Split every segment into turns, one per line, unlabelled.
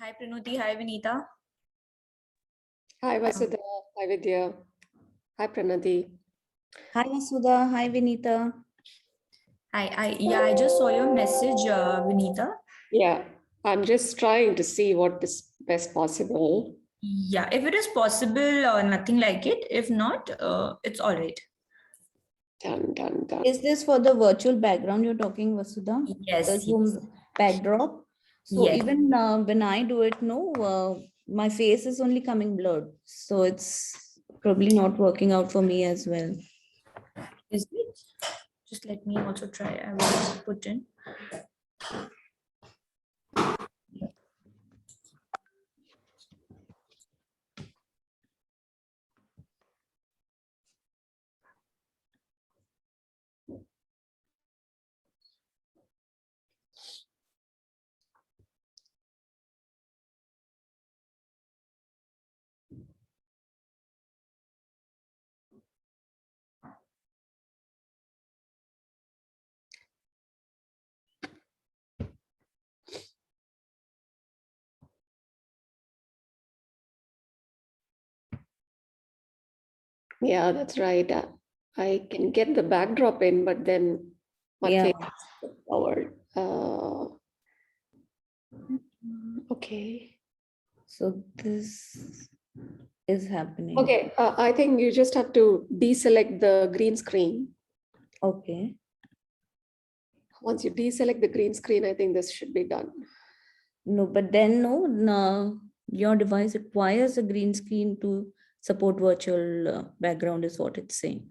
Hi Pranuti, hi Vinita.
Hi Vasudha, hi Vidya, hi Pranati.
Hi Vasudha, hi Vinita.
I just saw your message, Vinita.
Yeah, I'm just trying to see what is best possible.
Yeah, if it is possible, nothing like it. If not, it's all right.
Done.
Is this for the virtual background you're talking, Vasudha?
Yes,
The Zoom backdrop. So
Yes.
even when I do it, my face is only coming blurred. So it's probably not working out for me as well.
Is it? Just let me also try. I will just put in.
Yeah, that's right. I can get the backdrop in, but then my
Yeah.
face is covered. Okay.
So this is happening.
Okay, I think you just have to deselect the green screen.
Okay.
Once you deselect the green screen, I think this should be done.
No, but then no, your device requires a green screen to support virtual background is what it's saying.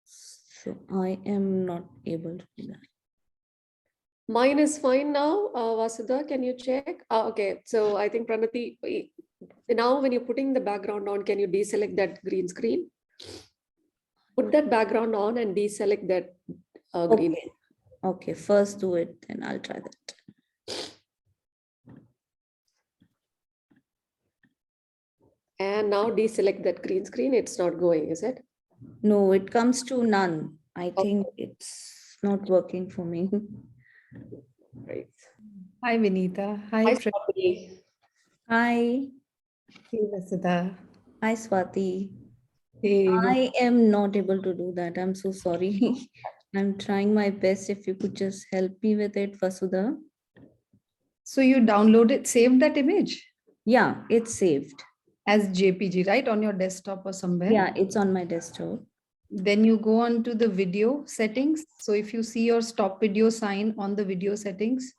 So I am not able to do that.
Mine is fine now. Vasudha, can you check? Okay, so I think Pranati, now when you're putting the background on, can you deselect that green screen? Put that background on and deselect that green.
Okay. Okay, first do it, then I'll try that.
And now deselect that green screen. It's not going, is it?
No, it comes to none. I think it's not working for me.
Right.
Hi, Vinita. Hi,
Hi,
Pri-
Swati.
Hi.
Hey, Vasudha.
Hi, Swati.
Hey,
I am not able to do that. I'm so sorry. I'm trying my best. If you could just help me with it, Vasudha.
so you downloaded, saved that image
Yeah, it's saved.
as JPG, right, on your desktop or somewhere?
Yeah, it's on my desktop.
Then you go on to the video settings. So if you see your stop video sign on the video settings,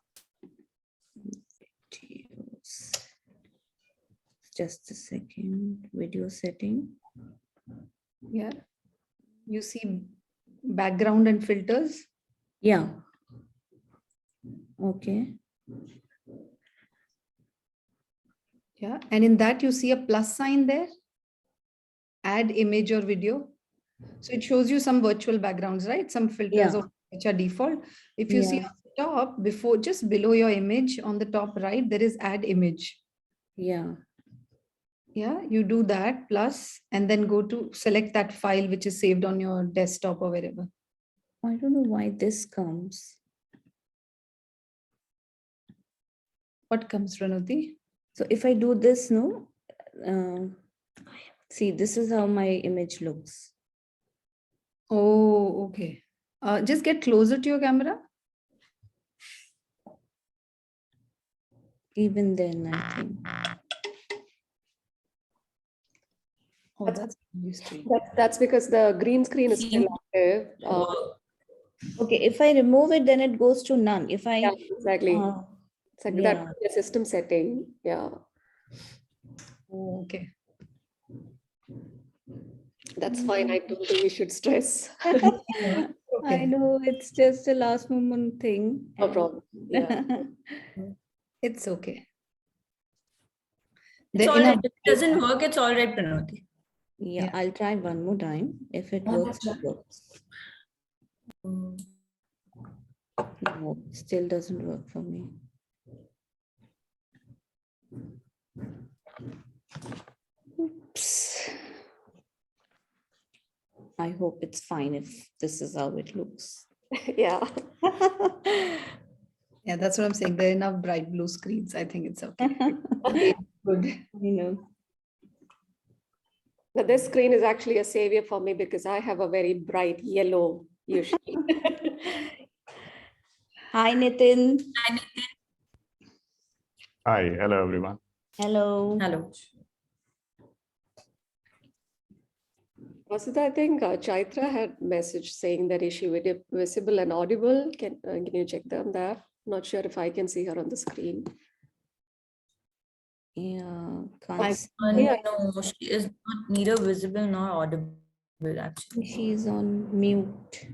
Just a second. Video setting.
yeah, you see background and filters.
Yeah. Okay.
Yeah, and in that you see a plus sign there, add image or video. So it shows you some virtual backgrounds, right? Some filters
Yeah.
of which are default. If you see
Yeah.
on the top, before just below your image on the top right, there is add image.
Yeah.
Yeah, you do that plus, and then go to select that file which is saved on your desktop or wherever.
I don't know why this comes.
What comes, Pranati?
So if I do this, no, see, this is how my image looks.
Oh, okay. Just get closer to your camera.
Even then, I think.
Oh, that's really strange.
That's because the green screen is still active.
Okay, if I remove it, then it goes to none. If I,
Yeah, exactly. It's like
yeah.
that the system setting. Yeah,
Oh, okay.
that's fine. I don't think we should stress.
I know it's just a last moment thing.
No problem. Yeah.
It's okay.
It's
The-
all
in a-
right. If it doesn't work, it's all right, Pranuti.
Yeah,
Yeah.
I'll try one more time. If it works, it works. No, still doesn't work for me. Oops. I hope it's fine if this is how it looks.
Yeah.
Yeah, that's what I'm saying. There are enough bright blue screens. I think it's okay. Okay, good.
You know.
Now, this screen is actually a savior for me because I have a very bright yellow usually.
Hi, Nitin.
Hi, hello everyone.
Hello.
Hello.
Vasudha, I think Chaitra had message saying that is she visible and audible? Can you check them that? Not sure if I can see her on the screen.
Yeah,
I-
can't see.
Yeah.
No, she is not neither visible nor audible, actually.
She's on mute.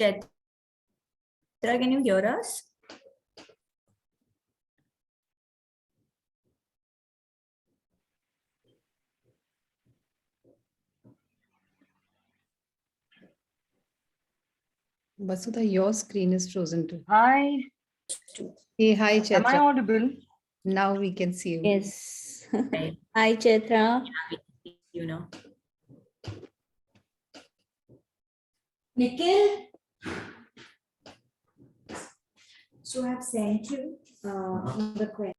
Chaitra, can you hear us?
Vasudha, your screen is frozen too.
Hi,
Hey, hi,
am I
Chaitra.
audible?
Now we can see you.
Yes.
Right.
Hi, Chaitra.
You know.
Nikhil, so I've sent you the question.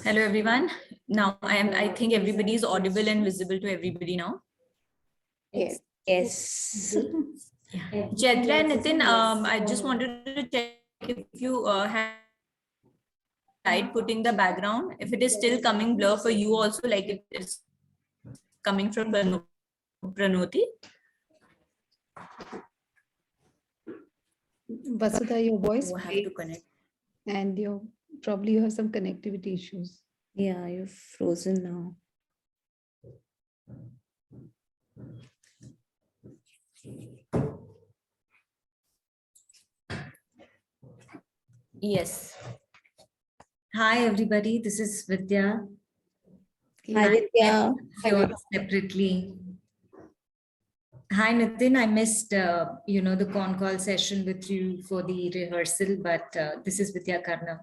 Hello, everyone. Now I think everybody is audible and visible to everybody now.
Yes.
Yes.
Chaitra and Nitin, I just wanted to check if you have tried putting the background, if it is still coming blur for you also, like it is coming from Pranoti.
Vasudha, your voice
You have to
breaks
connect.
and you have some connectivity issues.
Yeah, you're frozen now.
Yes.
Hi, everybody. This is Vidya.
Hi, Vidya.
Here separately. Hi, Nitin. I missed, the con call session with you for the rehearsal, but this is Vidya Karnam.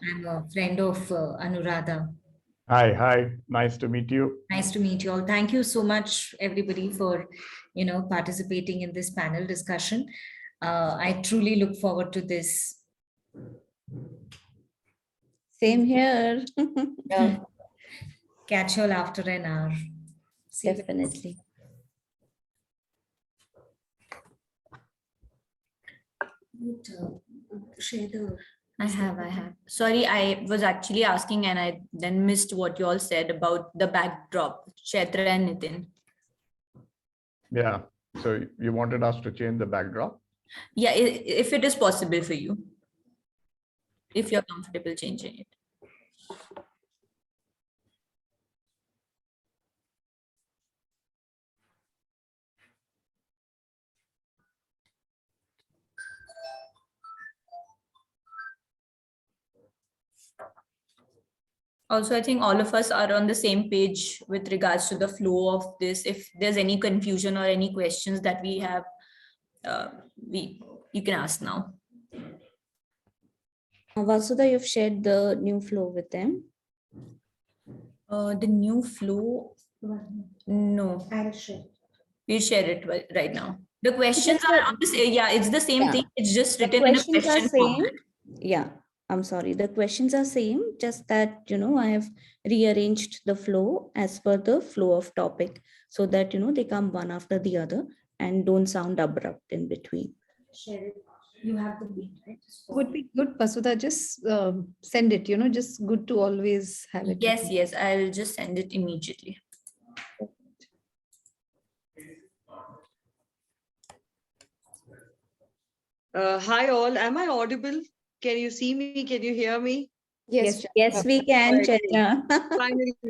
I'm a friend of Anuradha.
Hi, nice to meet you.
Nice to meet you all. Thank you so much, everybody, for, participating in this panel discussion. I truly look forward to this.
Same here.
Yeah.
Catch you all after an hour. See you.
Definitely.
Share the
I have. Sorry, I was actually asking and I then missed what you all said about the backdrop, Chaitra and Nitin.
Yeah, so you wanted us to change the backdrop?
Yeah, if it is possible for you. If you're comfortable changing it. Also, I think all of us are on the same page with regards to the flow of this. If there's any confusion or any questions that we have, you can ask now.
Vasudha, you've shared the new flow with them.
The new flow, no,
I'll share.
we'll share it right now. The questions are on this. Yeah, it's the same
Yeah.
thing. It's just
The
written in a
questions are
question
same.
format.
Yeah, I'm sorry. The questions are same, just that, I have rearranged the flow as per the flow of topic so that, they come one after the other and don't sound abrupt in between.
Share it. You have the link, right?
Would be good, Vasudha, just send it, just good to always have it.
Yes, I'll just send it immediately.
Hi all, am I audible? Can you see me? Can you hear me?
Yes,
Yes, we can,
Alright.
Chaitra.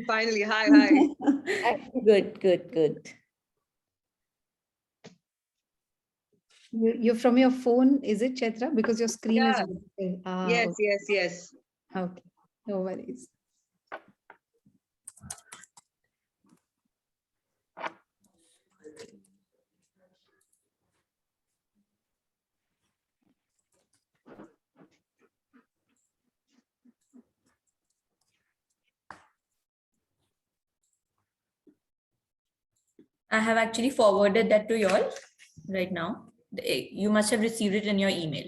Finally. Hi.
Good.
You're from your phone, is it, Chetra? Because your screen is
Yeah.
visible.
Yes,
Okay.
yes.
Okay. No worries.
I have actually forwarded that to you all right now. You must have received it in your email.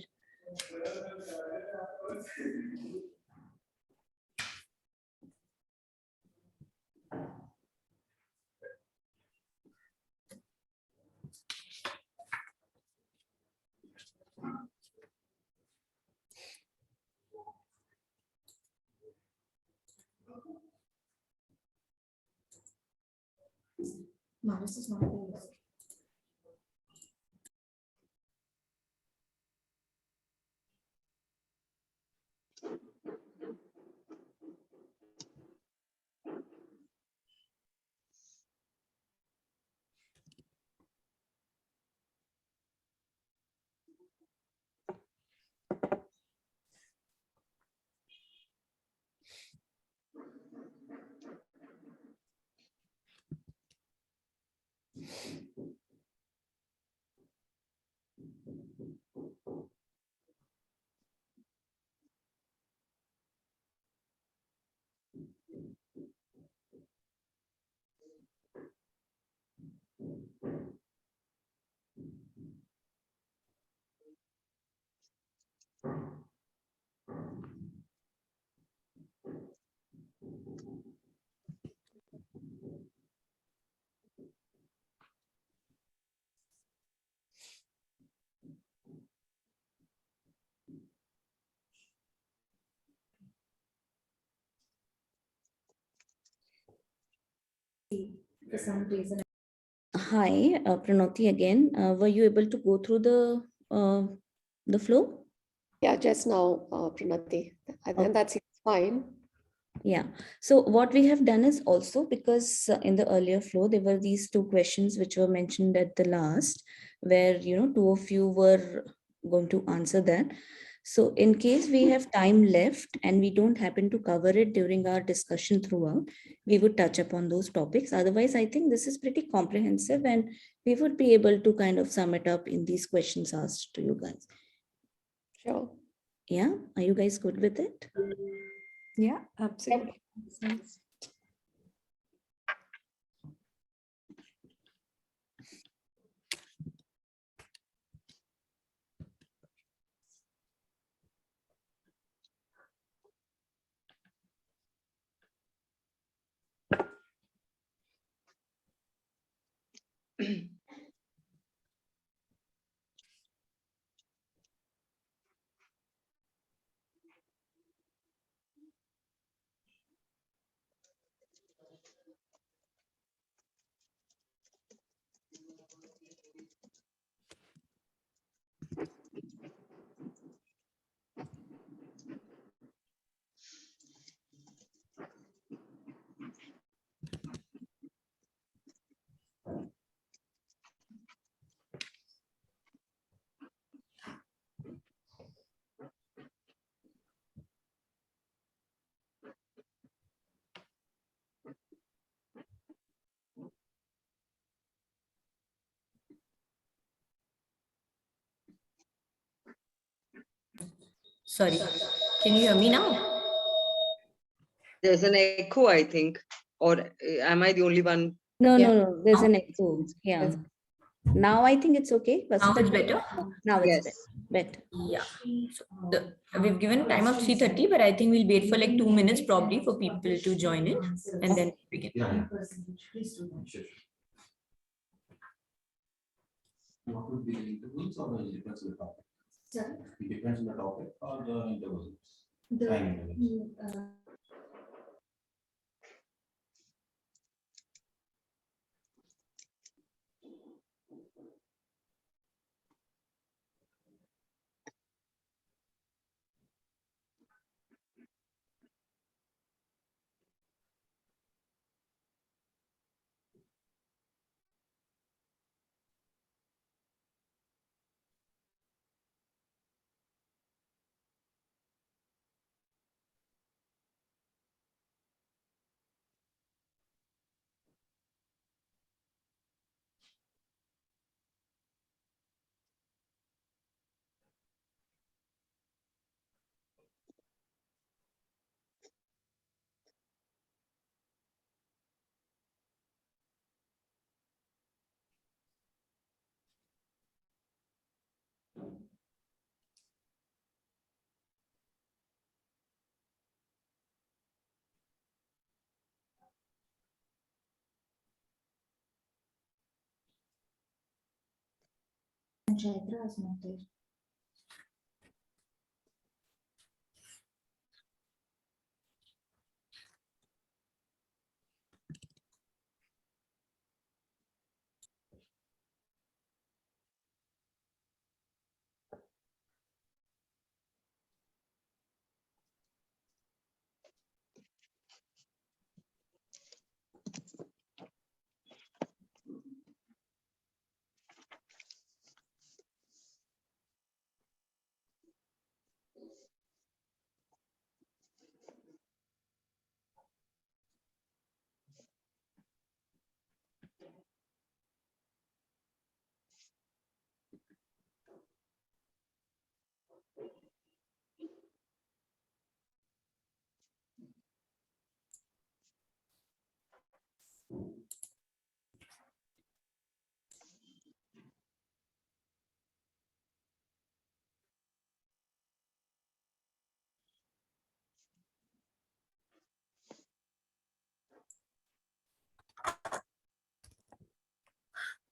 Manas is not doing this. For some reason.
Hi, Pranoti again. Were you able to go through the flow?
Yeah, just now, Pranati.
Okay.
And that seems fine.
Yeah. So what we have done is also, because in the earlier flow, there were these two questions which were mentioned at the last, where, two of you were going to answer that. So in case we have time left and we don't happen to cover it during our discussion throughout, we would touch upon those topics. Otherwise, I think this is pretty comprehensive and we would be able to kind of sum it up in these questions asked to you guys.
Sure.
Yeah. Are you guys good with it?
Yeah, absolutely.
Sorry. Can you hear me now?
There's an echo, I think. Or am I the only one?
No,
Yeah.
no. There's
Now
an echo. Yeah.
Yes.
Now I think it's okay.
Now
Vasudha?
it's better?
Now it's
Yes.
better.
Yeah. So we've given time of 3:30, but I think we'll wait for like 2 minutes probably for people to join in and then begin.
What would be the intervals or the depends on the topic?
Sorry?
It depends on the topic or the intervals.
The,
Time intervals.
Chaitra is not there.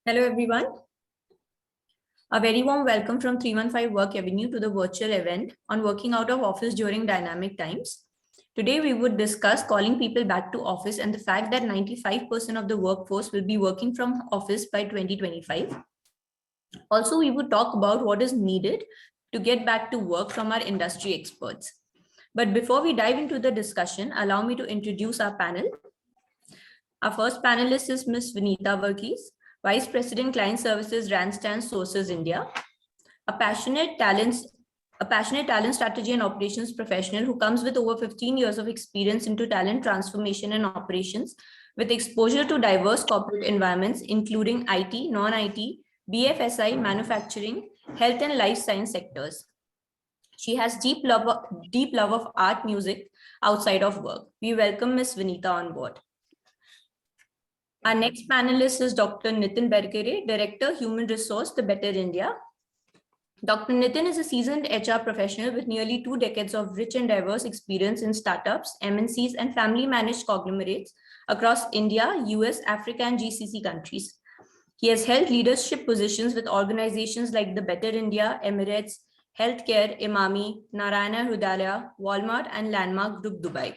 Hello, everyone. A very warm welcome from 315 Work Avenue to the virtual event on working out of office during dynamic times. Today, we would discuss calling people back to office and the fact that 95% of the workforce will be working from office by 2025. Also, we would talk about what is needed to get back to work from our industry experts. But before we dive into the discussion, allow me to introduce our panel. Our first panelist is Ms. Vinita Virgis, Vice President, Client Services, Randstad Sources India, a passionate talent strategy and operations professional who comes with over 15 years of experience into talent transformation and operations with exposure to diverse corporate environments, including IT, non-IT, BFSI, manufacturing, health and life science sectors. She has deep love of art, music outside of work. We welcome Ms. Vinita on board. Our next panelist is Dr. Nitin Berkere, Director, Human Resource, The Better India. Dr. Nitin is a seasoned HR professional with nearly 2 decades of rich and diverse experience in startups, MNCs, and family-managed conglomerates across India, US, Africa, and GCC countries. He has held leadership positions with organizations like The Better India, Emirates, Healthcare, Imami, Narayana Hrudaya, Walmart, and Landmark Group Dubai.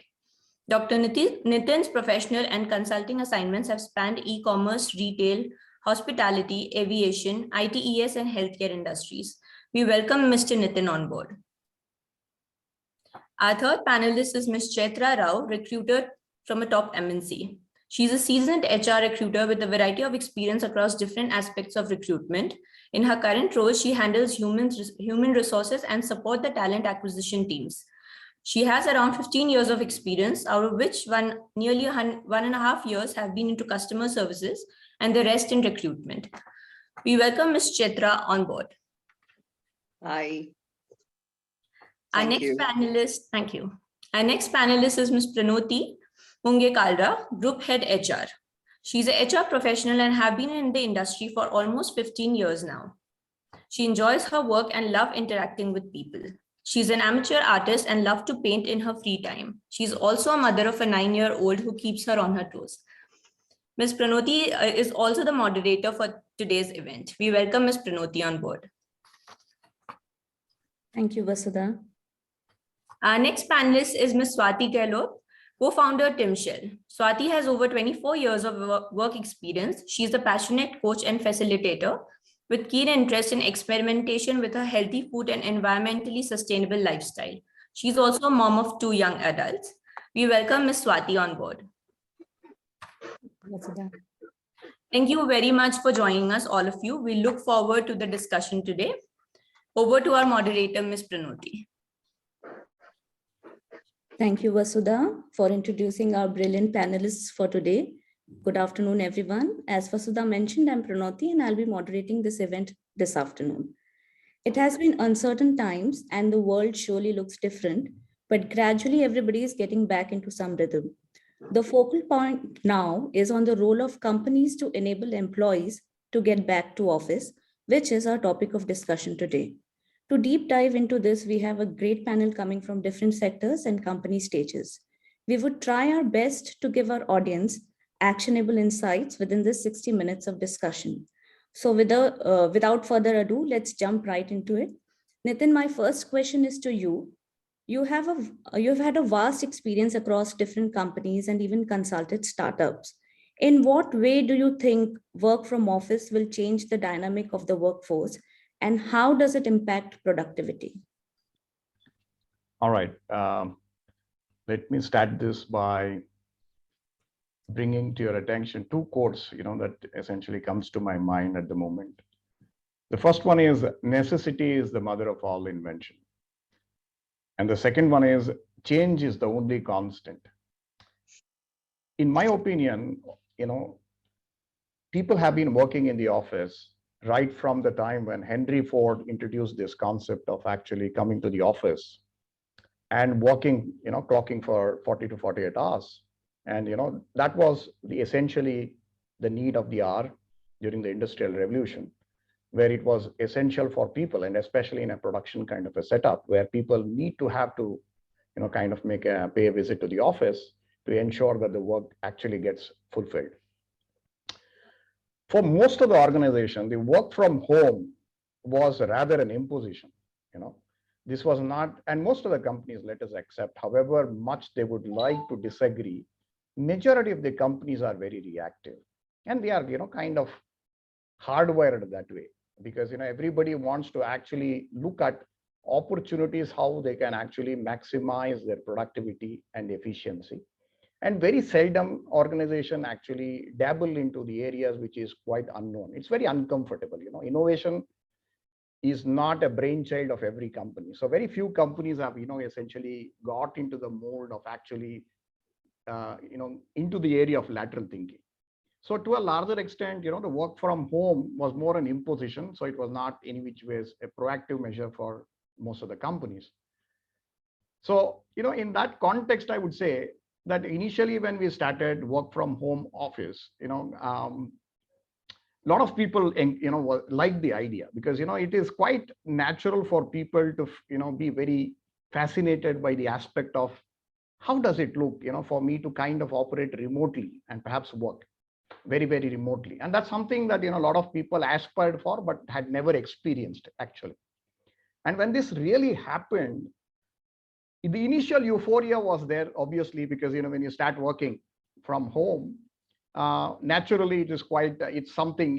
Dr. Nitin's professional and consulting assignments have spanned e-commerce, retail, hospitality, aviation, ITES, and healthcare industries. We welcome Mr. Nitin on board. Our third panelist is Ms. Chaitra Rao, recruiter from a top MNC. She's a seasoned HR recruiter with a variety of experience across different aspects of recruitment. In her current role, she handles human resources and support the talent acquisition teams. She has around 15 years of experience, out of which nearly 1.5 years have been into customer services and the rest in recruitment. We welcome Ms. Chaitra on board.
Hi.
Our
Thank
next
you.
panelist, thank you. Our next panelist is Ms. Pranoti Munge Kalra, Group Head HR. She's a HR professional and have been in the industry for almost 15 years now. She enjoys her work and loves interacting with people. She's an amateur artist and loves to paint in her free time. She's also a mother of a 9-year-old who keeps her on her toes. Ms. Pranoti is also the moderator for today's event. We welcome Ms. Pranoti on board.
Thank you, Vasudha.
Our next panelist is Ms. Swati Kellogg, co-founder Timshell. Swati has over 24 years of work experience. She's a passionate coach and facilitator with keen interest in experimentation with a healthy food and environmentally sustainable lifestyle. She's also a mom of 2 young adults. We welcome Ms. Swati on board. Thank you very much for joining us, all of you. We look forward to the discussion today. Over to our moderator, Ms. Pranoti.
Thank you, Vasudha, for introducing our brilliant panelists for today. Good afternoon, everyone. As Vasudha mentioned, I'm Pranoti and I'll be moderating this event this afternoon. It has been uncertain times and the world surely looks different, but gradually everybody is getting back into some rhythm. The focal point now is on the role of companies to enable employees to get back to office, which is our topic of discussion today. To deep dive into this, we have a great panel coming from different sectors and company stages. We would try our best to give our audience actionable insights within this 60 minutes of discussion. So without further ado, let's jump right into it. Nitin, my first question is to you. You've had a vast experience across different companies and even consulted startups. In what way do you think work from office will change the dynamic of the workforce, and how does it impact productivity?
All right. Let me start this by bringing to your attention two quotes, that essentially comes to my mind at the moment. The first one is, necessity is the mother of all invention. And the second one is, change is the only constant. In my opinion, people have been working in the office right from the time when Henry Ford introduced this concept of actually coming to the office and working, clocking for 40 to 48 hours. And, that was essentially the need of the hour during the Industrial Revolution, where it was essential for people, and especially in a production kind of a setup where people need to have to, kind of pay a visit to the office to ensure that the work actually gets fulfilled. For most of the organization, the work from home was rather an imposition. This was not, and most of the companies, let us accept, however much they would like to disagree, majority of the companies are very reactive, and they are, kind of hardwired that way, because, everybody wants to actually look at opportunities, how they can actually maximize their productivity and efficiency. And very seldom organization actually dabble into the areas which is quite unknown. It's very uncomfortable. Innovation is not a brainchild of every company. So very few companies have, essentially got into the mold of actually, into the area of lateral thinking. So to a larger extent, the work from home was more an imposition. So it was not in which ways a proactive measure for most of the companies. So, in that context, I would say that initially when we started work from home office, a lot of people, like the idea, because, it is quite natural for people to, be very fascinated by the aspect of how does it look, for me to kind of operate remotely and perhaps work very, very remotely. And that's something that, a lot of people aspired for, but had never experienced actually. And when this really happened, the initial euphoria was there, obviously, because, when you start working from home, naturally it is quite, it's something,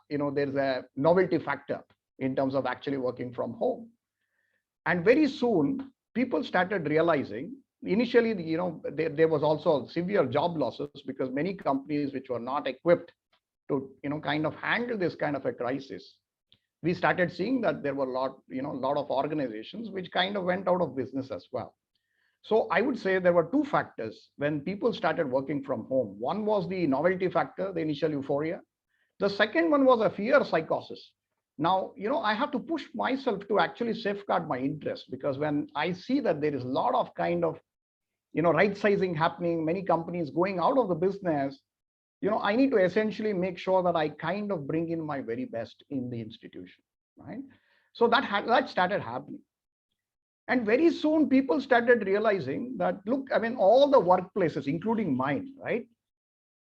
there's a novelty factor in terms of actually working from home. And very soon people started realizing, initially, there was also severe job losses because many companies which were not equipped to, kind of handle this kind of a crisis. We started seeing that there were a lot of organizations which kind of went out of business as well. So I would say there were two factors when people started working from home. One was the novelty factor, the initial euphoria. The second one was a fear psychosis. Now, I have to push myself to actually safeguard my interests, because when I see that there is a lot of kind of, right sizing happening, many companies going out of the business, I need to essentially make sure that I kind of bring in my very best in the institution, right? So that started happening. And very soon people started realizing that, look, all the workplaces, including mine, right?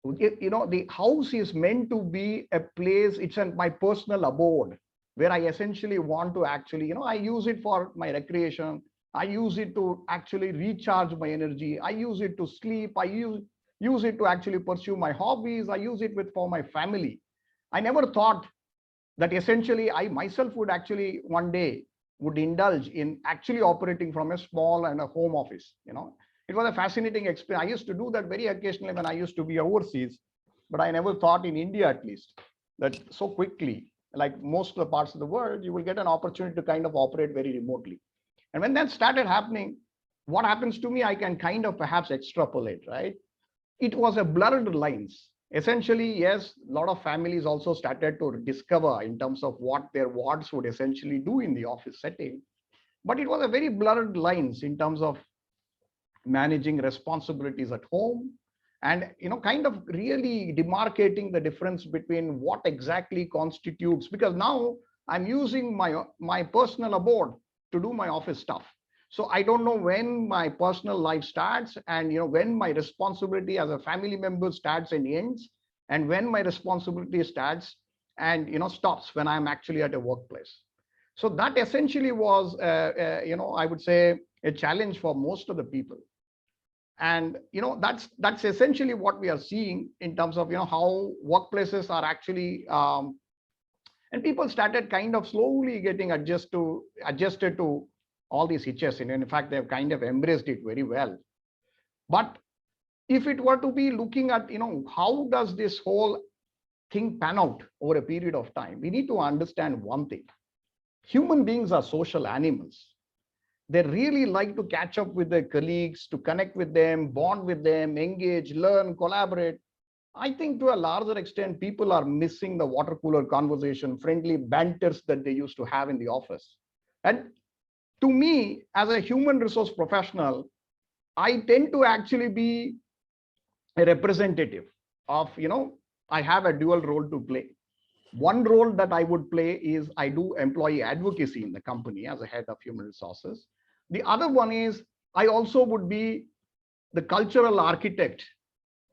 The house is meant to be a place, it's my personal abode where I essentially want to actually, I use it for my recreation. I use it to actually recharge my energy. I use it to sleep. I use it to actually pursue my hobbies. I use it for my family. I never thought that essentially I myself would actually one day would indulge in actually operating from a small and a home office. It was a fascinating experience. I used to do that very occasionally when I used to be overseas, but I never thought in India, at least, that so quickly, like most of the parts of the world, you will get an opportunity to kind of operate very remotely. And when that started happening, what happens to me, I can kind of perhaps extrapolate, right? It was a blurred lines. Essentially, yes, a lot of families also started to discover in terms of what their wards would essentially do in the office setting. But it was a very blurred lines in terms of managing responsibilities at home and, kind of really demarcating the difference between what exactly constitutes, because now I'm using my personal abode to do my office stuff. So I don't know when my personal life starts and, when my responsibility as a family member starts and ends, and when my responsibility starts and stops when I'm actually at a workplace. So that essentially was, I would say, a challenge for most of the people. And that's essentially what we are seeing in terms of how workplaces are actually, and people started kind of slowly getting adjusted to all these hitches. And in fact, they've kind of embraced it very well. But if it were to be looking at how does this whole thing pan out over a period of time, we need to understand one thing. Human beings are social animals. They really like to catch up with their colleagues, to connect with them, bond with them, engage, learn, collaborate. I think to a larger extent, people are missing the water cooler conversation, friendly banters that they used to have in the office. And to me, as a human resource professional, I tend to actually be a representative of, I have a dual role to play. One role that I would play is I do employee advocacy in the company as a head of human resources. The other one is I also would be the cultural architect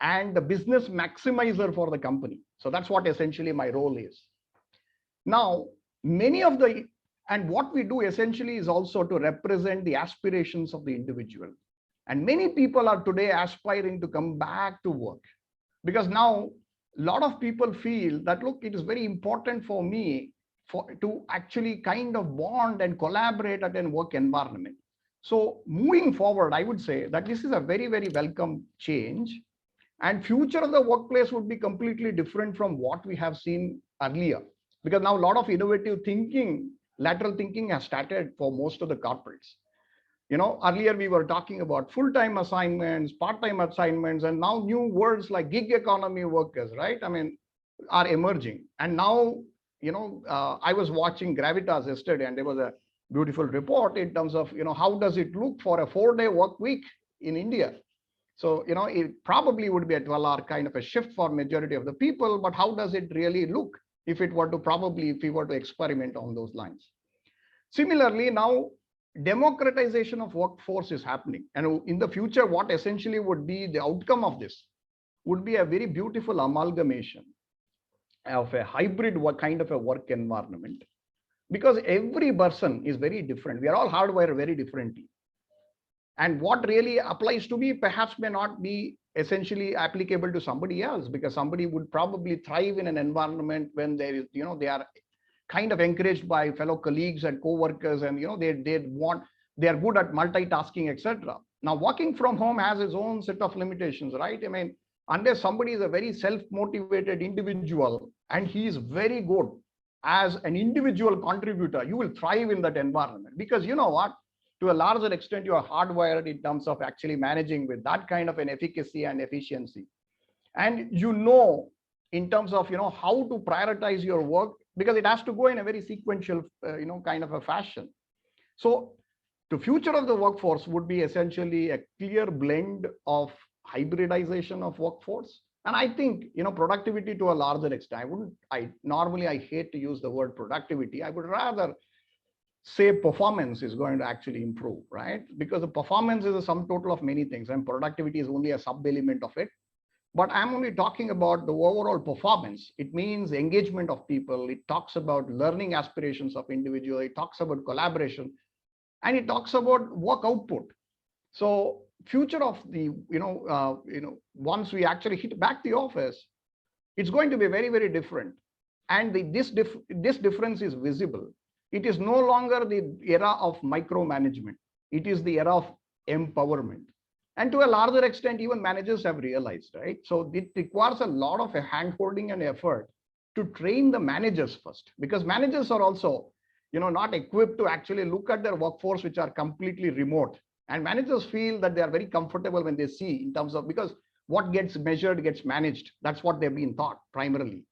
and the business maximizer for the company. So that's what essentially my role is. Now, what we do essentially is also to represent the aspirations of the individual. And many people are today aspiring to come back to work, because now a lot of people feel that, look, it is very important for me to actually kind of bond and collaborate at a work environment. So moving forward, I would say that this is a very, very welcome change, and future of the workplace would be completely different from what we have seen earlier, because now a lot of innovative thinking, lateral thinking has started for most of the corporates. Earlier we were talking about full-time assignments, part-time assignments, and now new words like gig economy workers, right? I mean, are emerging. And now, I was watching Gravitas yesterday, and there was a beautiful report in terms of, how does it look for a 4-day work week in India? So, it probably would be a 12-hour kind of a shift for majority of the people, but how does it really look if we were to experiment on those lines? Similarly, now, democratization of workforce is happening, and in the future, what essentially would be the outcome of this would be a very beautiful amalgamation of a hybrid kind of a work environment, because every person is very different. We are all hardwired very differently, and what really applies to me perhaps may not be essentially applicable to somebody else, because somebody would probably thrive in an environment when there is, they are kind of encouraged by fellow colleagues and co-workers, and they are good at multitasking, etc. Now, working from home has its own set of limitations, right? I mean, unless somebody is a very self-motivated individual and he is very good as an individual contributor, you will thrive in that environment, because you know what, to a larger extent, you are hardwired in terms of actually managing with that kind of an efficacy and efficiency. And in terms of how to prioritize your work, because it has to go in a very sequential kind of a fashion. So the future of the workforce would be essentially a clear blend of hybridization of workforce. And I think productivity to a larger extent, I hate to use the word productivity. I would rather say performance is going to actually improve, right? Because the performance is a sum total of many things, and productivity is only a sub element of it. But I'm only talking about the overall performance. It means engagement of people. It talks about learning aspirations of individuals. It talks about collaboration, and it talks about work output. So future of the, once we actually hit back the office, it's going to be very, very different. And this difference is visible. It is no longer the era of micromanagement. It is the era of empowerment. And to a larger extent, even managers have realized, right? So it requires a lot of hand-holding and effort to train the managers first, because managers are also, not equipped to actually look at their workforce, which are completely remote. And managers feel that they are very comfortable when they see in terms of, because what gets measured gets managed. That's what they've been taught primarily.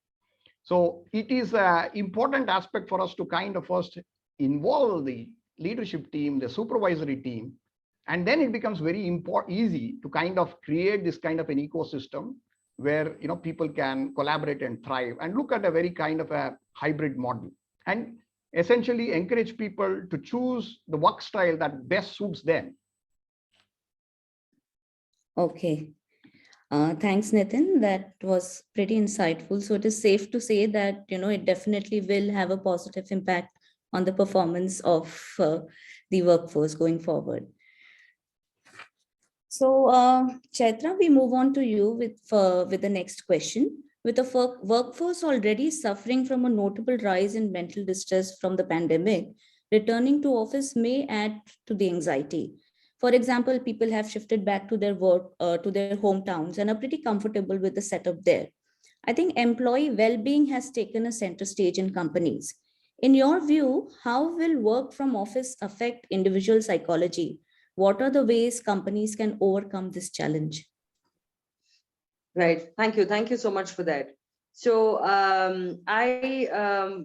So it is an important aspect for us to kind of first involve the leadership team, the supervisory team, and then it becomes very easy to kind of create this kind of an ecosystem where people can collaborate and thrive, and look at a very kind of a hybrid model, and essentially encourage people to choose the work style that best suits them.
Okay. Thanks, Nitin. That was pretty insightful. So it is safe to say that, it definitely will have a positive impact on the performance of the workforce going forward. So, Chaitra, we move on to you with the next question. With the workforce already suffering from a notable rise in mental distress from the pandemic, returning to office may add to the anxiety. For example, people have shifted back to their work, to their hometowns and are pretty comfortable with the setup there. I think employee well-being has taken a center stage in companies. In your view, how will work from office affect individual psychology? What are the ways companies can overcome this challenge?
Right. Thank you. Thank you so much for that. So while I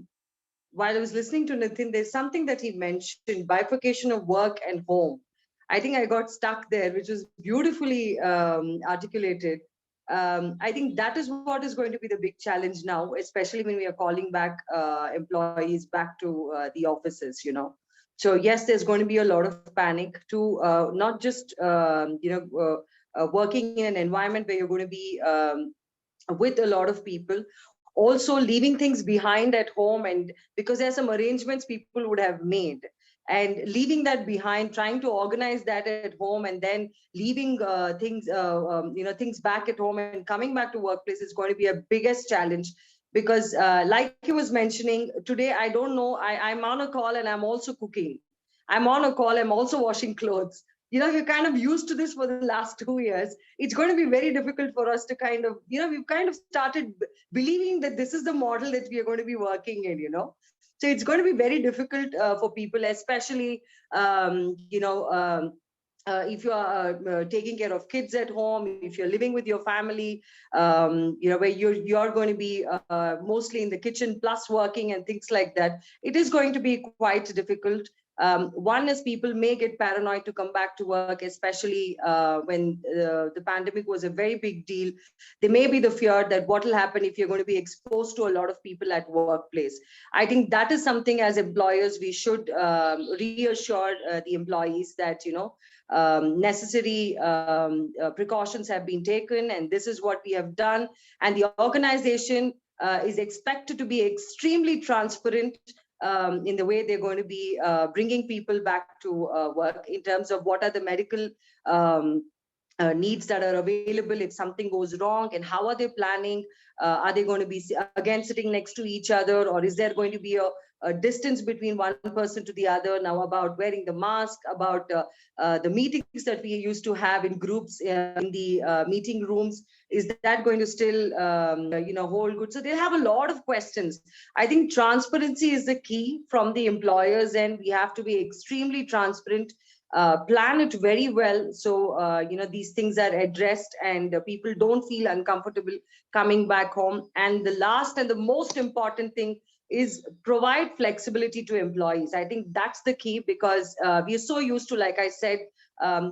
was listening to Nitin, there's something that he mentioned, bifurcation of work and home. I think I got stuck there, which was beautifully articulated. I think that is what is going to be the big challenge now, especially when we are calling back employees back to the offices, So yes, there's going to be a lot of panic to not just, working in an environment where you're going to be with a lot of people, also leaving things behind at home, and because there's some arrangements people would have made, and leaving that behind, trying to organize that at home, and then leaving things back at home and coming back to workplace is going to be a biggest challenge. Because like he was mentioning today, I don't know, I'm on a call and I'm also cooking. I'm on a call, I'm also washing clothes. You're kind of used to this for the last 2 years. It's going to be very difficult for us to kind of, we've kind of started believing that this is the model that we are going to be working in, So it's going to be very difficult for people, especially, if you are taking care of kids at home, if you're living with your family, where you're going to be mostly in the kitchen plus working and things like that, it is going to be quite difficult. One is people may get paranoid to come back to work, especially when the pandemic was a very big deal. There may be the fear that what will happen if you're going to be exposed to a lot of people at workplace. I think that is something as employers we should reassure the employees that, necessary precautions have been taken, and this is what we have done. And the organization is expected to be extremely transparent in the way they're going to be bringing people back to work in terms of what are the medical needs that are available if something goes wrong, and how are they planning? Are they going to be again sitting next to each other, or is there going to be a distance between one person to the other? Now, about wearing the mask, about the meetings that we used to have in groups in the meeting rooms, is that going to still hold good? So they have a lot of questions. I think transparency is the key from the employers, and we have to be extremely transparent. Plan it very well, so these things are addressed and people don't feel uncomfortable coming back home. And the last and the most important thing is provide flexibility to employees. I think that's the key, because we are so used to, like I said,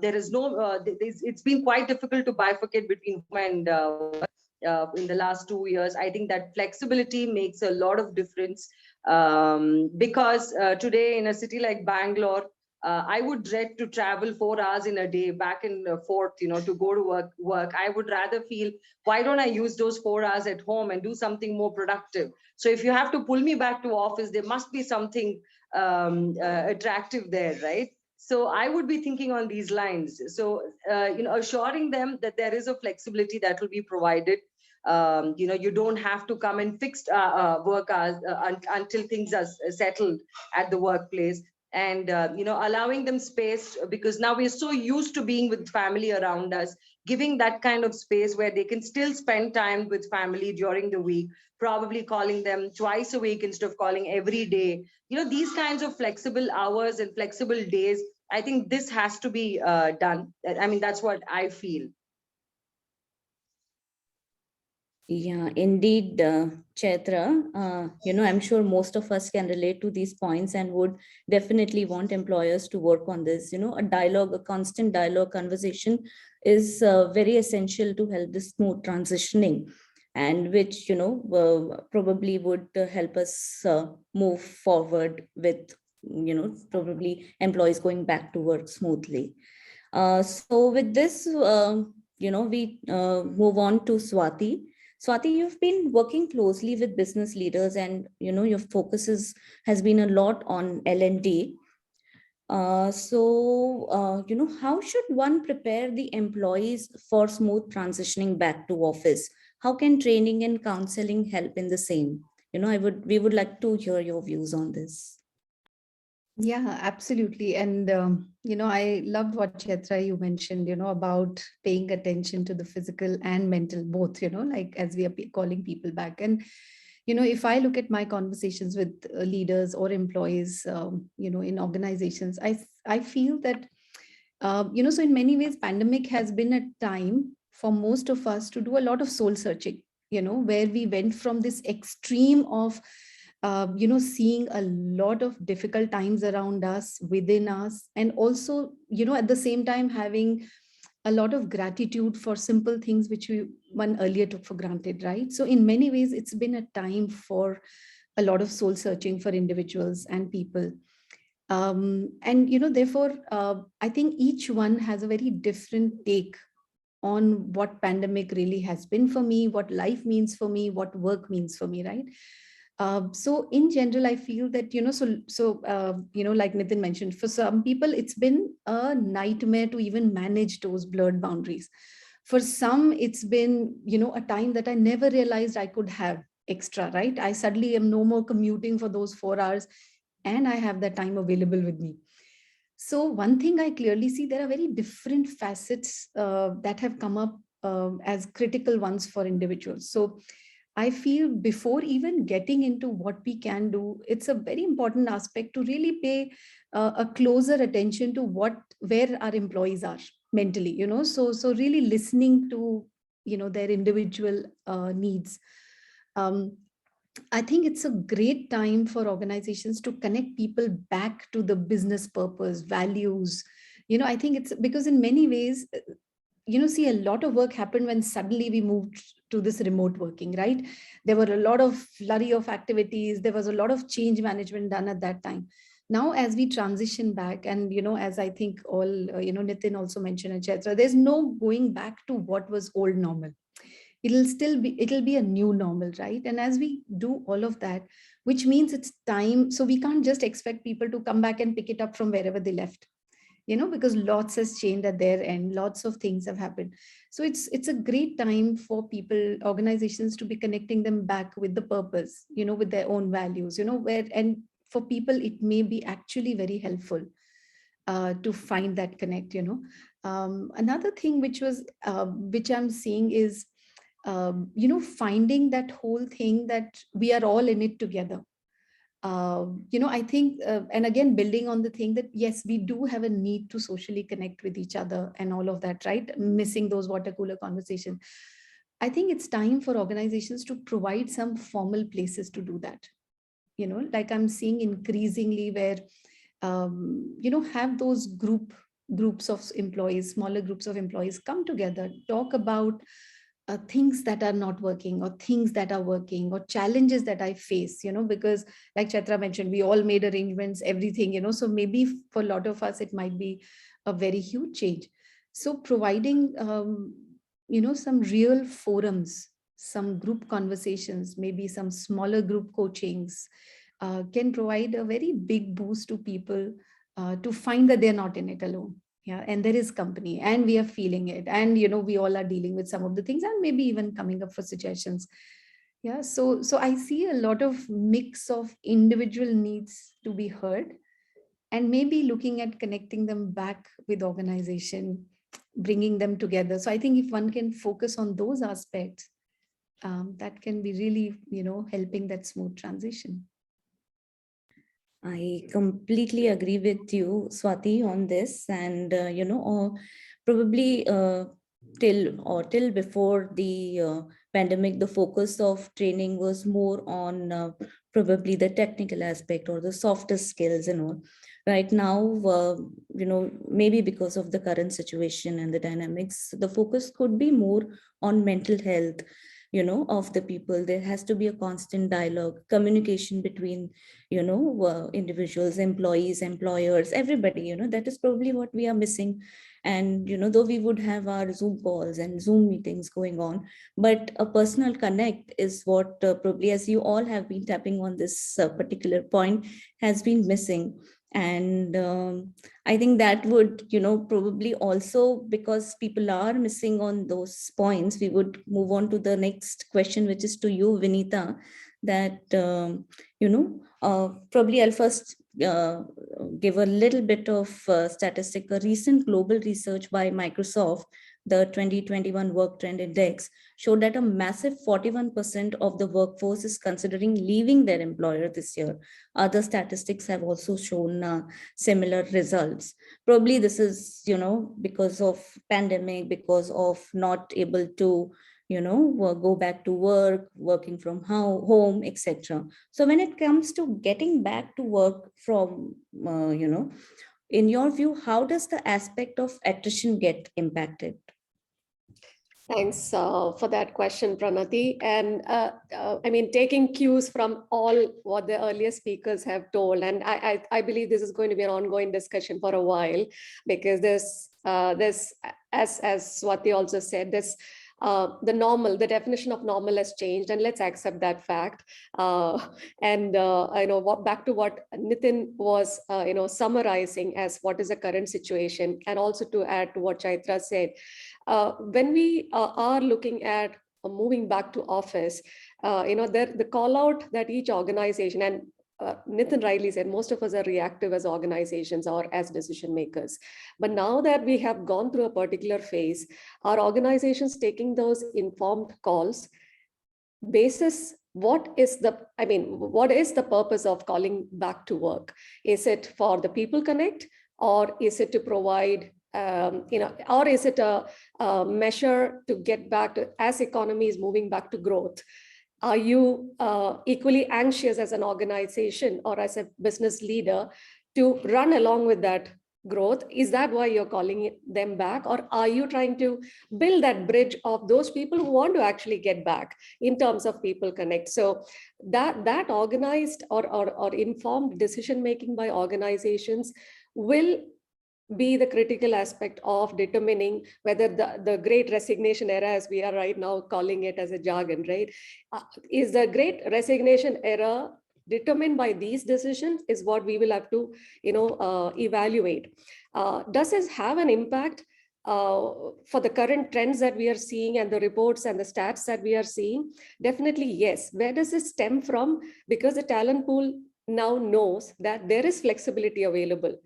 there is no, it's been quite difficult to bifurcate between home and in the last 2 years. I think that flexibility makes a lot of difference, because today in a city like Bangalore, I would dread to travel 4 hours in a day back and forth, to go to work. I would rather feel, why don't I use those 4 hours at home and do something more productive? So if you have to pull me back to office, there must be something attractive there, right? So I would be thinking on these lines. So, assuring them that there is a flexibility that will be provided. You don't have to come in fixed work hours until things are settled at the workplace. And allowing them space, because now we're so used to being with family around us, giving that kind of space where they can still spend time with family during the week, probably calling them twice a week instead of calling every day. These kinds of flexible hours and flexible days, I think this has to be done. I mean, that's what I feel.
Yeah, indeed, Chaitra, I'm sure most of us can relate to these points and would definitely want employers to work on this. A constant dialogue, conversation is very essential to help this smooth transitioning, and which, probably would help us move forward with, probably employees going back to work smoothly. So with this, we move on to Swati. Swati, you've been working closely with business leaders, and your focus has been a lot on L&D. How should one prepare the employees for smooth transitioning back to office? How can training and counseling help in the same? We would like to hear your views on this.
Yeah, absolutely. And, I loved what Chetra, you mentioned, about paying attention to the physical and mental, both, like as we are calling people back. And, if I look at my conversations with leaders or employees, in organizations, I feel that, so in many ways, pandemic has been a time for most of us to do a lot of soul searching, where we went from this extreme of seeing a lot of difficult times around us, within us, and also, at the same time having a lot of gratitude for simple things which one earlier took for granted, right? So in many ways, it's been a time for a lot of soul searching for individuals and people. Therefore, I think each one has a very different take on what pandemic really has been for me, what life means for me, what work means for me, right? So in general, I feel that, like Nitin mentioned, for some people, it's been a nightmare to even manage those blurred boundaries. For some, it's been, a time that I never realized I could have extra, right? I suddenly am no more commuting for those 4 hours and I have that time available with me. So one thing I clearly see, there are very different facets that have come up as critical ones for individuals. So I feel before even getting into what we can do, it's a very important aspect to really pay a closer attention to where our employees are mentally, so really listening to, their individual needs. I think it's a great time for organizations to connect people back to the business purpose, values. I think it's because in many ways, see, a lot of work happened when suddenly we moved to this remote working, right? There were a lot of flurry of activities. There was a lot of change management done at that time. Now, as we transition back, and, as I think all, Nitin also mentioned, et cetera, there's no going back to what was old normal. It'll be a new normal, right? And as we do all of that, which means it's time. So we can't just expect people to come back and pick it up from wherever they left, because lots has changed at their end, lots of things have happened. So it's a great time for people, organizations, to be connecting them back with the purpose, with their own values, and for people, it may be actually very helpful to find that connect, Another thing which I'm seeing is, finding that whole thing that we are all in it together. I think, and again, building on the thing that, yes, we do have a need to socially connect with each other and all of that, right? Missing those water cooler conversations. I think it's time for organizations to provide some formal places to do that. Like I'm seeing increasingly where, have those groups of employees, smaller groups of employees come together, talk about things that are not working or things that are working or challenges that I face, because like Chatra mentioned, we all made arrangements, everything, so maybe for a lot of us, it might be a very huge change. So providing, some real forums, some group conversations, maybe some smaller group coachings can provide a very big boost to people to find that they're not in it alone. Yeah, and there is company and we are feeling it, and we all are dealing with some of the things and maybe even coming up for suggestions. Yeah, so I see a lot of mix of individual needs to be heard, and maybe looking at connecting them back with organization, bringing them together. So I think if one can focus on those aspects, that can be really, helping that smooth transition.
I completely agree with you, Swati, on this. And, probably till before the pandemic, the focus of training was more on probably the technical aspect or the softer skills and all. Right now, maybe because of the current situation and the dynamics, the focus could be more on mental health, of the people. There has to be a constant dialogue, communication between, individuals, employees, employers, everybody, that is probably what we are missing. And, though we would have our Zoom calls and Zoom meetings going on, but a personal connect is what probably, as you all have been tapping on this particular point, has been missing. And I think that would, probably also, because people are missing on those points, we would move on to the next question, which is to you, Vinita, that, probably I'll first give a little bit of statistic. A recent global research by Microsoft, the 2021 Work Trend Index, showed that a massive 41% of the workforce is considering leaving their employer this year. Other statistics have also shown similar results. Probably this is, because of pandemic, because of not able to, go back to work, working from home, etc. So when it comes to getting back to work from, in your view, how does the aspect of attrition get impacted?
Thanks for that question, Pranati. And I mean, taking cues from all what the earlier speakers have told, and I believe this is going to be an ongoing discussion for a while, because this, as Swati also said, this the definition of normal has changed, and let's accept that fact. Back to what Nitin was, summarizing as what is the current situation, and also to add to what Chaitra said, when we are looking at moving back to office, the call out that each organization, and Nitin rightly said, most of us are reactive as organizations or as decision makers. But now that we have gone through a particular phase, our organizations taking those informed calls, basis what is the purpose of calling back to work? Is it for the people connect, or is it to provide or is it a measure to get back to, as economy is moving back to growth? Are you equally anxious as an organization or as a business leader to run along with that growth? Is that why you're calling them back? Or are you trying to build that bridge of those people who want to actually get back in terms of people connect? So that organized or informed decision-making by organizations will be the critical aspect of determining whether the great resignation era, as we are right now calling it as a jargon, right? Is the great resignation era determined by these decisions, is what we will have to, evaluate. Does this have an impact for the current trends that we are seeing and the reports and the stats that we are seeing? Definitely, yes. Where does it stem from? Because the talent pool now knows that there is flexibility available.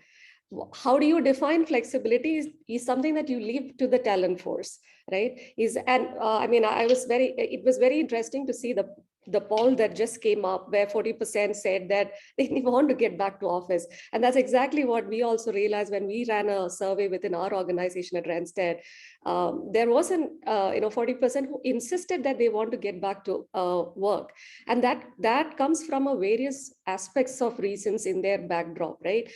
How do you define flexibility is something that you leave to the talent force, right? It was very interesting to see the poll that just came up where 40% said that they want to get back to office. And that's exactly what we also realized when we ran a survey within our organization at Randstad. There was 40% who insisted that they want to get back to work. And that comes from a various aspects of reasons in their backdrop, right?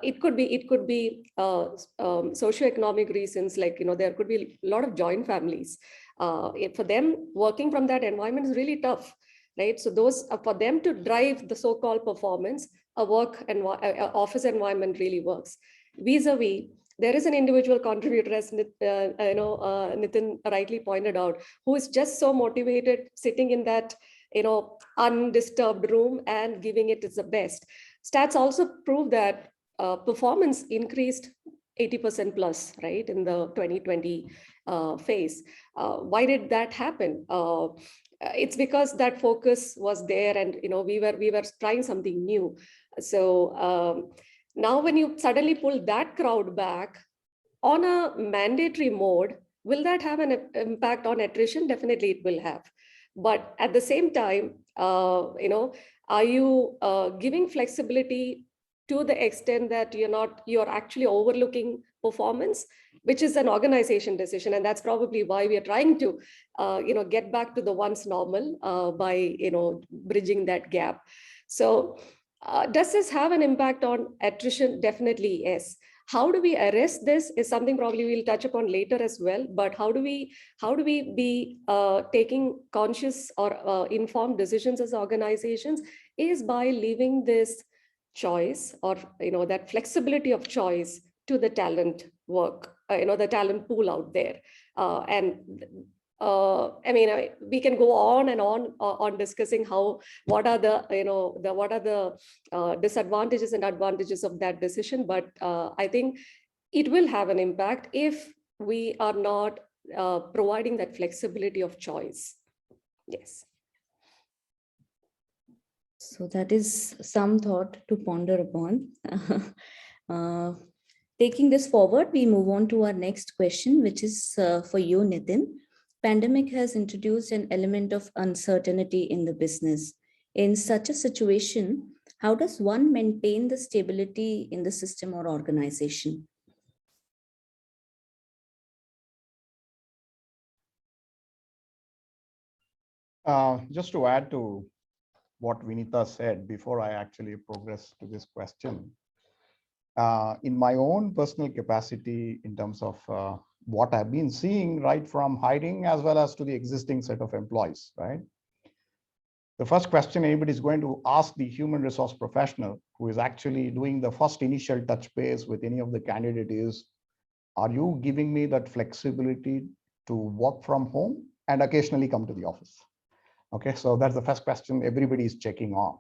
It could be socioeconomic reasons, like, there could be a lot of joint families. For them, working from that environment is really tough, right? So those, for them to drive the so-called performance, office environment really works. Vis-a-vis, there is an individual contributor, as Nitin rightly pointed out, who is just so motivated, sitting in that undisturbed room and giving it its best. Stats also prove that performance increased 80% plus, right, in the 2020 phase. Why did that happen? It's because that focus was there, and we were trying something new. So now when you suddenly pull that crowd back on a mandatory mode, will that have an impact on attrition? Definitely it will have. But at the same time, are you giving flexibility to the extent that you're actually overlooking performance, which is an organization decision? And that's probably why we are trying to get back to the once normal by bridging that gap. So does this have an impact on attrition? Definitely yes. How do we arrest this is something probably we'll touch upon later as well. But how do we be taking conscious or informed decisions as organizations is by leaving this choice or that flexibility of choice to the talent work, the talent pool out there. We can go on and on discussing what are the disadvantages and advantages of that decision. But I think it will have an impact if we are not providing that flexibility of choice. Yes.
So that is some thought to ponder upon. Taking this forward, we move on to our next question, which is for you, Nitin. Pandemic has introduced an element of uncertainty in the business. In such a situation, how does one maintain the stability in the system or organization?
Just to add to what Vinita said before I actually progress to this question, in my own personal capacity in terms of what I've been seeing right from hiring as well as to the existing set of employees, right? The first question anybody is going to ask the human resource professional who is actually doing the first initial touch base with any of the candidate is, are you giving me that flexibility to work from home and occasionally come to the office? Okay, so that's the first question everybody is checking on.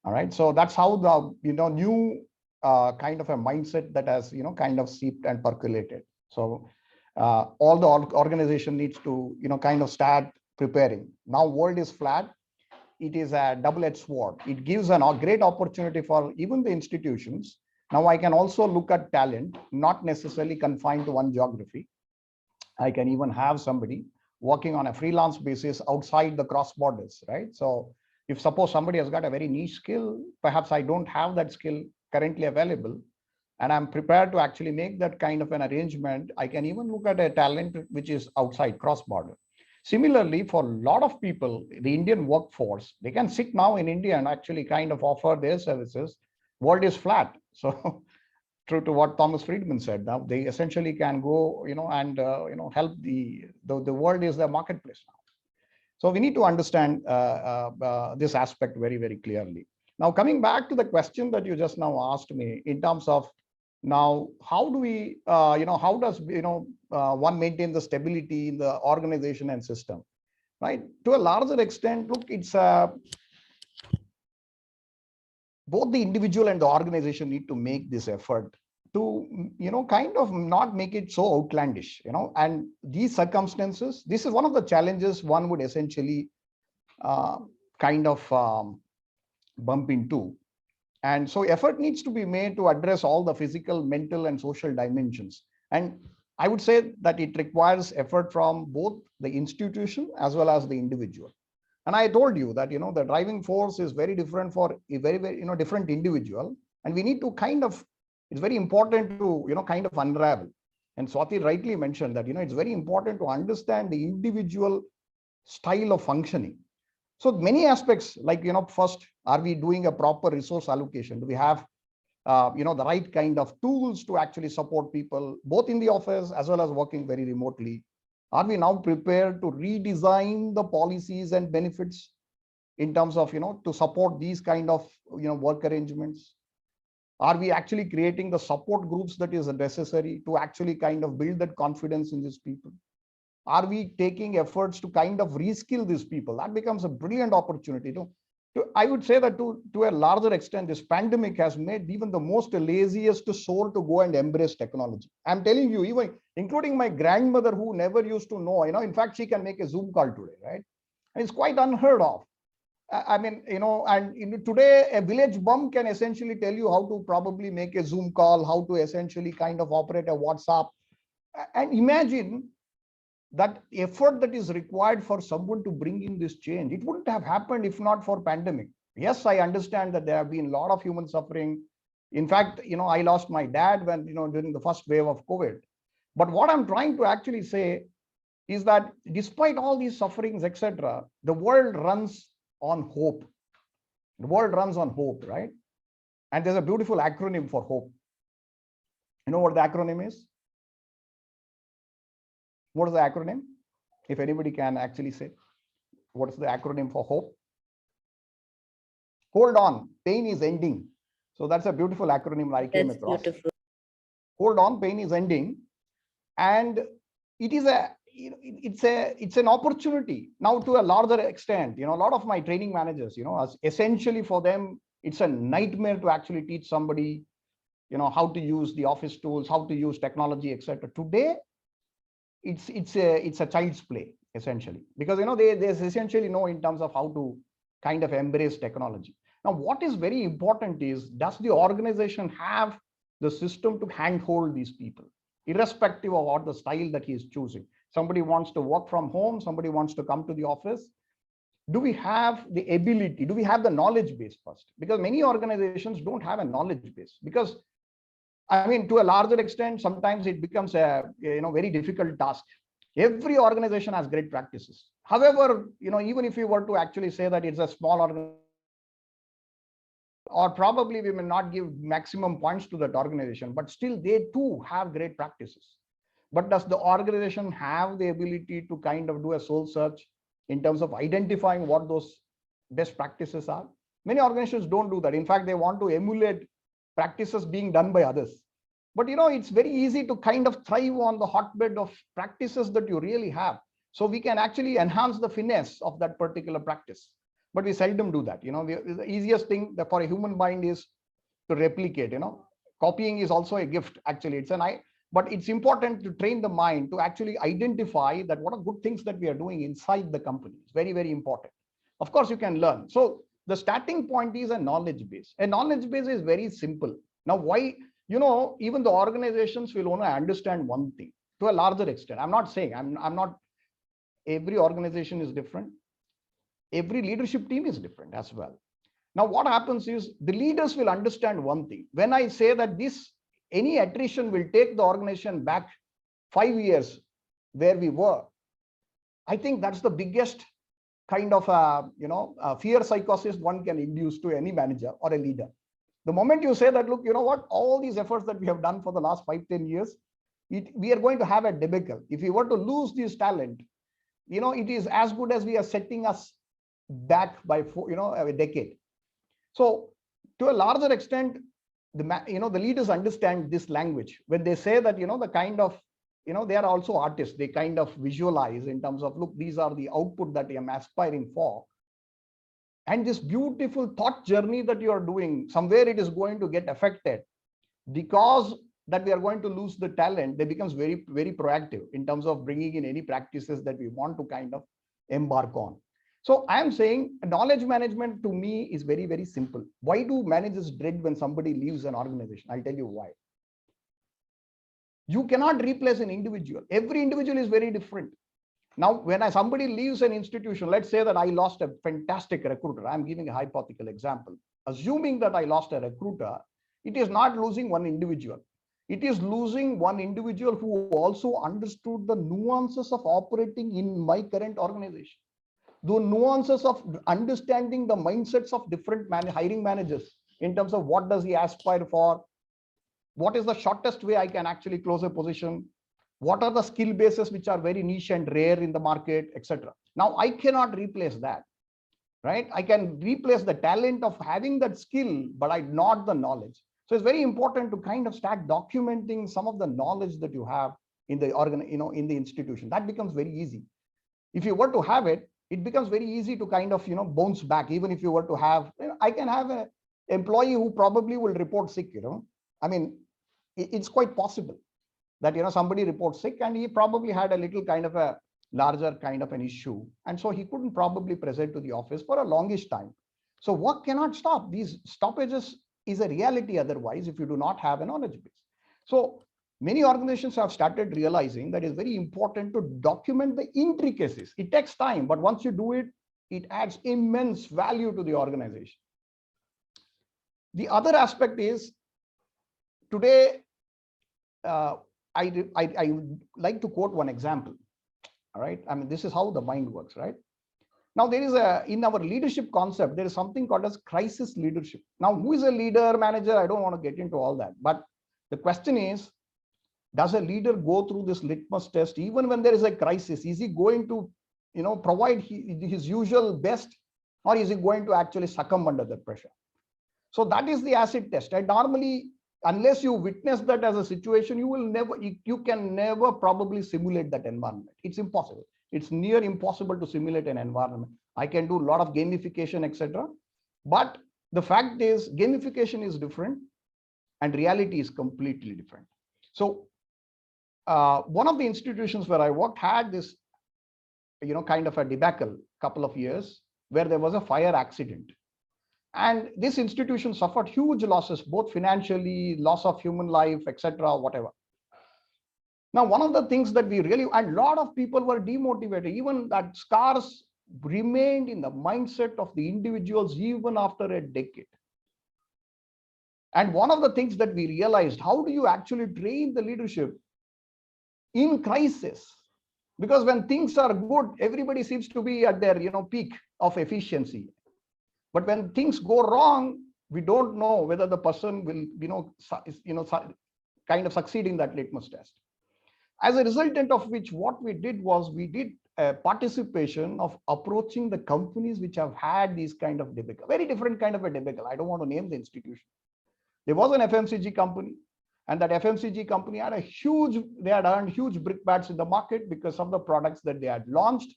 All right, so that's how the new kind of a mindset that has kind of seeped and percolated. So all the organization needs to kind of start preparing. Now world is flat. It is a double-edged sword. It gives a great opportunity for even the institutions. Now I can also look at talent, not necessarily confined to one geography. I can even have somebody working on a freelance basis outside the cross borders, right? So if suppose somebody has got a very niche skill, perhaps I don't have that skill currently available, and I'm prepared to actually make that kind of an arrangement. I can even look at a talent which is outside cross border. Similarly, for a lot of people, the Indian workforce, they can sit now in India and actually kind of offer their services. World is flat. So true to what Thomas Friedman said, now they essentially can go, and help the world is the marketplace now. So we need to understand this aspect very, very clearly. Now, coming back to the question that you just now asked me in terms of now, how do we, how does, one maintain the stability in the organization and system, right? To a larger extent, look, it's both the individual and the organization need to make this effort to, kind of not make it so outlandish, and these circumstances, this is one of the challenges one would essentially kind of bump into. And so effort needs to be made to address all the physical, mental, and social dimensions. And I would say that it requires effort from both the institution as well as the individual. And I told you that, the driving force is very different for a very, very, different individual. And we need to kind of, it's very important to, kind of unravel. And Swati rightly mentioned that, it's very important to understand the individual style of functioning. So many aspects, like, first, are we doing a proper resource allocation? Do we have, the right kind of tools to actually support people, both in the office as well as working very remotely? Are we now prepared to redesign the policies and benefits in terms of, to support these kind of, work arrangements? Are we actually creating the support groups that is necessary to actually kind of build that confidence in these people? Are we taking efforts to kind of reskill these people? That becomes a brilliant opportunity. I would say that to a larger extent, this pandemic has made even the most laziest soul to go and embrace technology. I'm telling you, even including my grandmother who never used to know, in fact, she can make a Zoom call today, right? And it's quite unheard of. I mean, and today a village bum can essentially tell you how to probably make a Zoom call, how to essentially kind of operate a WhatsApp. And imagine that effort that is required for someone to bring in this change. It wouldn't have happened if not for pandemic. Yes, I understand that there have been a lot of human suffering. In fact, I lost my dad when, during the first wave of COVID. But what I'm trying to actually say is that despite all these sufferings, etc., the world runs on hope. The world runs on hope, right? And there's a beautiful acronym for hope. You know what the acronym is? What is the acronym? If anybody can actually say, what is the acronym for hope? Hold on, pain is ending. So that's a beautiful acronym I came
That's
across.
beautiful.
Hold on, pain is ending. And it is it's an opportunity now to a larger extent. A lot of my training managers, essentially for them, it's a nightmare to actually teach somebody, how to use the office tools, how to use technology, etc. Today, it's a child's play essentially, because they essentially know in terms of how to kind of embrace technology. Now, what is very important is, does the organization have the system to handhold these people, irrespective of what the style that he is choosing? Somebody wants to work from home, somebody wants to come to the office. Do we have the ability? Do we have the knowledge base first? Because many organizations don't have a knowledge base, because I mean, to a larger extent, sometimes it becomes a very difficult task. Every organization has great practices. However, even if we were to actually say that it's a small organization, or probably we may not give maximum points to that organization, but still they too have great practices. But does the organization have the ability to kind of do a soul search in terms of identifying what those best practices are? Many organizations don't do that. In fact, they want to emulate practices being done by others. But it's very easy to kind of thrive on the hotbed of practices that you really have. So we can actually enhance the finesse of that particular practice. But we seldom do that. The easiest thing for a human mind is to replicate. Copying is also a gift, actually. But it's important to train the mind to actually identify that what are good things that we are doing inside the company. It's very, very important. Of course, you can learn. So the starting point is a knowledge base. A knowledge base is very simple. Now, why, even the organizations will only understand one thing to a larger extent. I'm not saying, I'm not, every organization is different. Every leadership team is different as well. Now, what happens is the leaders will understand one thing. When I say that any attrition will take the organization back 5 years where we were, I think that's the biggest kind of fear psychosis one can induce to any manager or a leader. The moment you say that, look, what, all these efforts that we have done for the last 5-10 years, we are going to have a debacle. If we were to lose this talent, it is as good as we are setting us back by a decade. So to a larger extent, the leaders understand this language when they say that, the kind of, they are also artists. They kind of visualize in terms of, look, these are the output that I am aspiring for. And this beautiful thought journey that you are doing, somewhere it is going to get affected because that we are going to lose the talent. They becomes very, very proactive in terms of bringing in any practices that we want to kind of embark on. So I am saying knowledge management to me is very, very simple. Why do managers dread when somebody leaves an organization? I'll tell you why. You cannot replace an individual. Every individual is very different. Now, when somebody leaves an institution, let's say that I lost a fantastic recruiter. I'm giving a hypothetical example. Assuming that I lost a recruiter, it is not losing one individual. It is losing one individual who also understood the nuances of operating in my current organization. The nuances of understanding the mindsets of different hiring managers in terms of what does he aspire for, what is the shortest way I can actually close a position, what are the skill bases which are very niche and rare in the market, etc. Now, I cannot replace that, right? I can replace the talent of having that skill, but not the knowledge. So it's very important to kind of start documenting some of the knowledge that you have in the in the institution. That becomes very easy. If you were to have it, it becomes very easy to kind of, bounce back. Even if you were to have, I can have an employee who probably will report sick, I mean, it's quite possible that, somebody reports sick and he probably had a little kind of a larger kind of an issue. And so he couldn't probably present to the office for a longish time. So work cannot stop. These stoppages is a reality otherwise if you do not have a knowledge base. So many organizations have started realizing that it's very important to document the intricacies. It takes time, but once you do it, it adds immense value to the organization. The other aspect is today, I would like to quote one example. All right. I mean, this is how the mind works, right? Now, there is in our leadership concept, there is something called as crisis leadership. Now, who is a leader, manager? I don't want to get into all that. But the question is, Does a leader go through this litmus test even when there is a crisis? Is he going to, provide his usual best, or is he going to actually succumb under the pressure? So that is the acid test. And normally, unless you witness that as a situation, you can never probably simulate that environment. It's impossible. It's near impossible to simulate an environment. I can do a lot of gamification, etc. But the fact is, gamification is different and reality is completely different. So one of the institutions where I worked had this, kind of a debacle couple of years where there was a fire accident. And this institution suffered huge losses, both financially, loss of human life, etc., whatever. Now, one of the things that a lot of people were demotivated, even that scars remained in the mindset of the individuals even after a decade. And one of the things that we realized, how do you actually train the leadership in crisis? Because when things are good, everybody seems to be at their peak of efficiency. But when things go wrong, we don't know whether the person will kind of succeed in that litmus test. As a resultant of which, what we did was we did a participation of approaching the companies which have had these kind of debacle, very different kind of a debacle. I don't want to name the institution. There was an FMCG company, and that FMCG company had they had earned huge brickbats in the market because of the products that they had launched.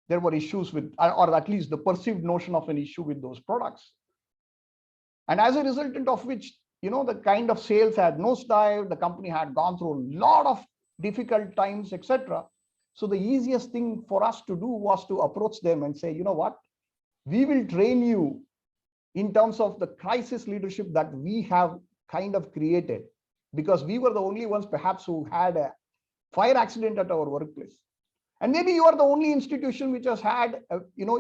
There were issues with, or at least the perceived notion of an issue with those products. And as a resultant of which, the kind of sales had nosedived, the company had gone through a lot of difficult times, etc. So the easiest thing for us to do was to approach them and say, you know what, we will train you in terms of the crisis leadership that we have kind of created, because we were the only ones perhaps who had a fire accident at our workplace. And maybe you are the only institution which has had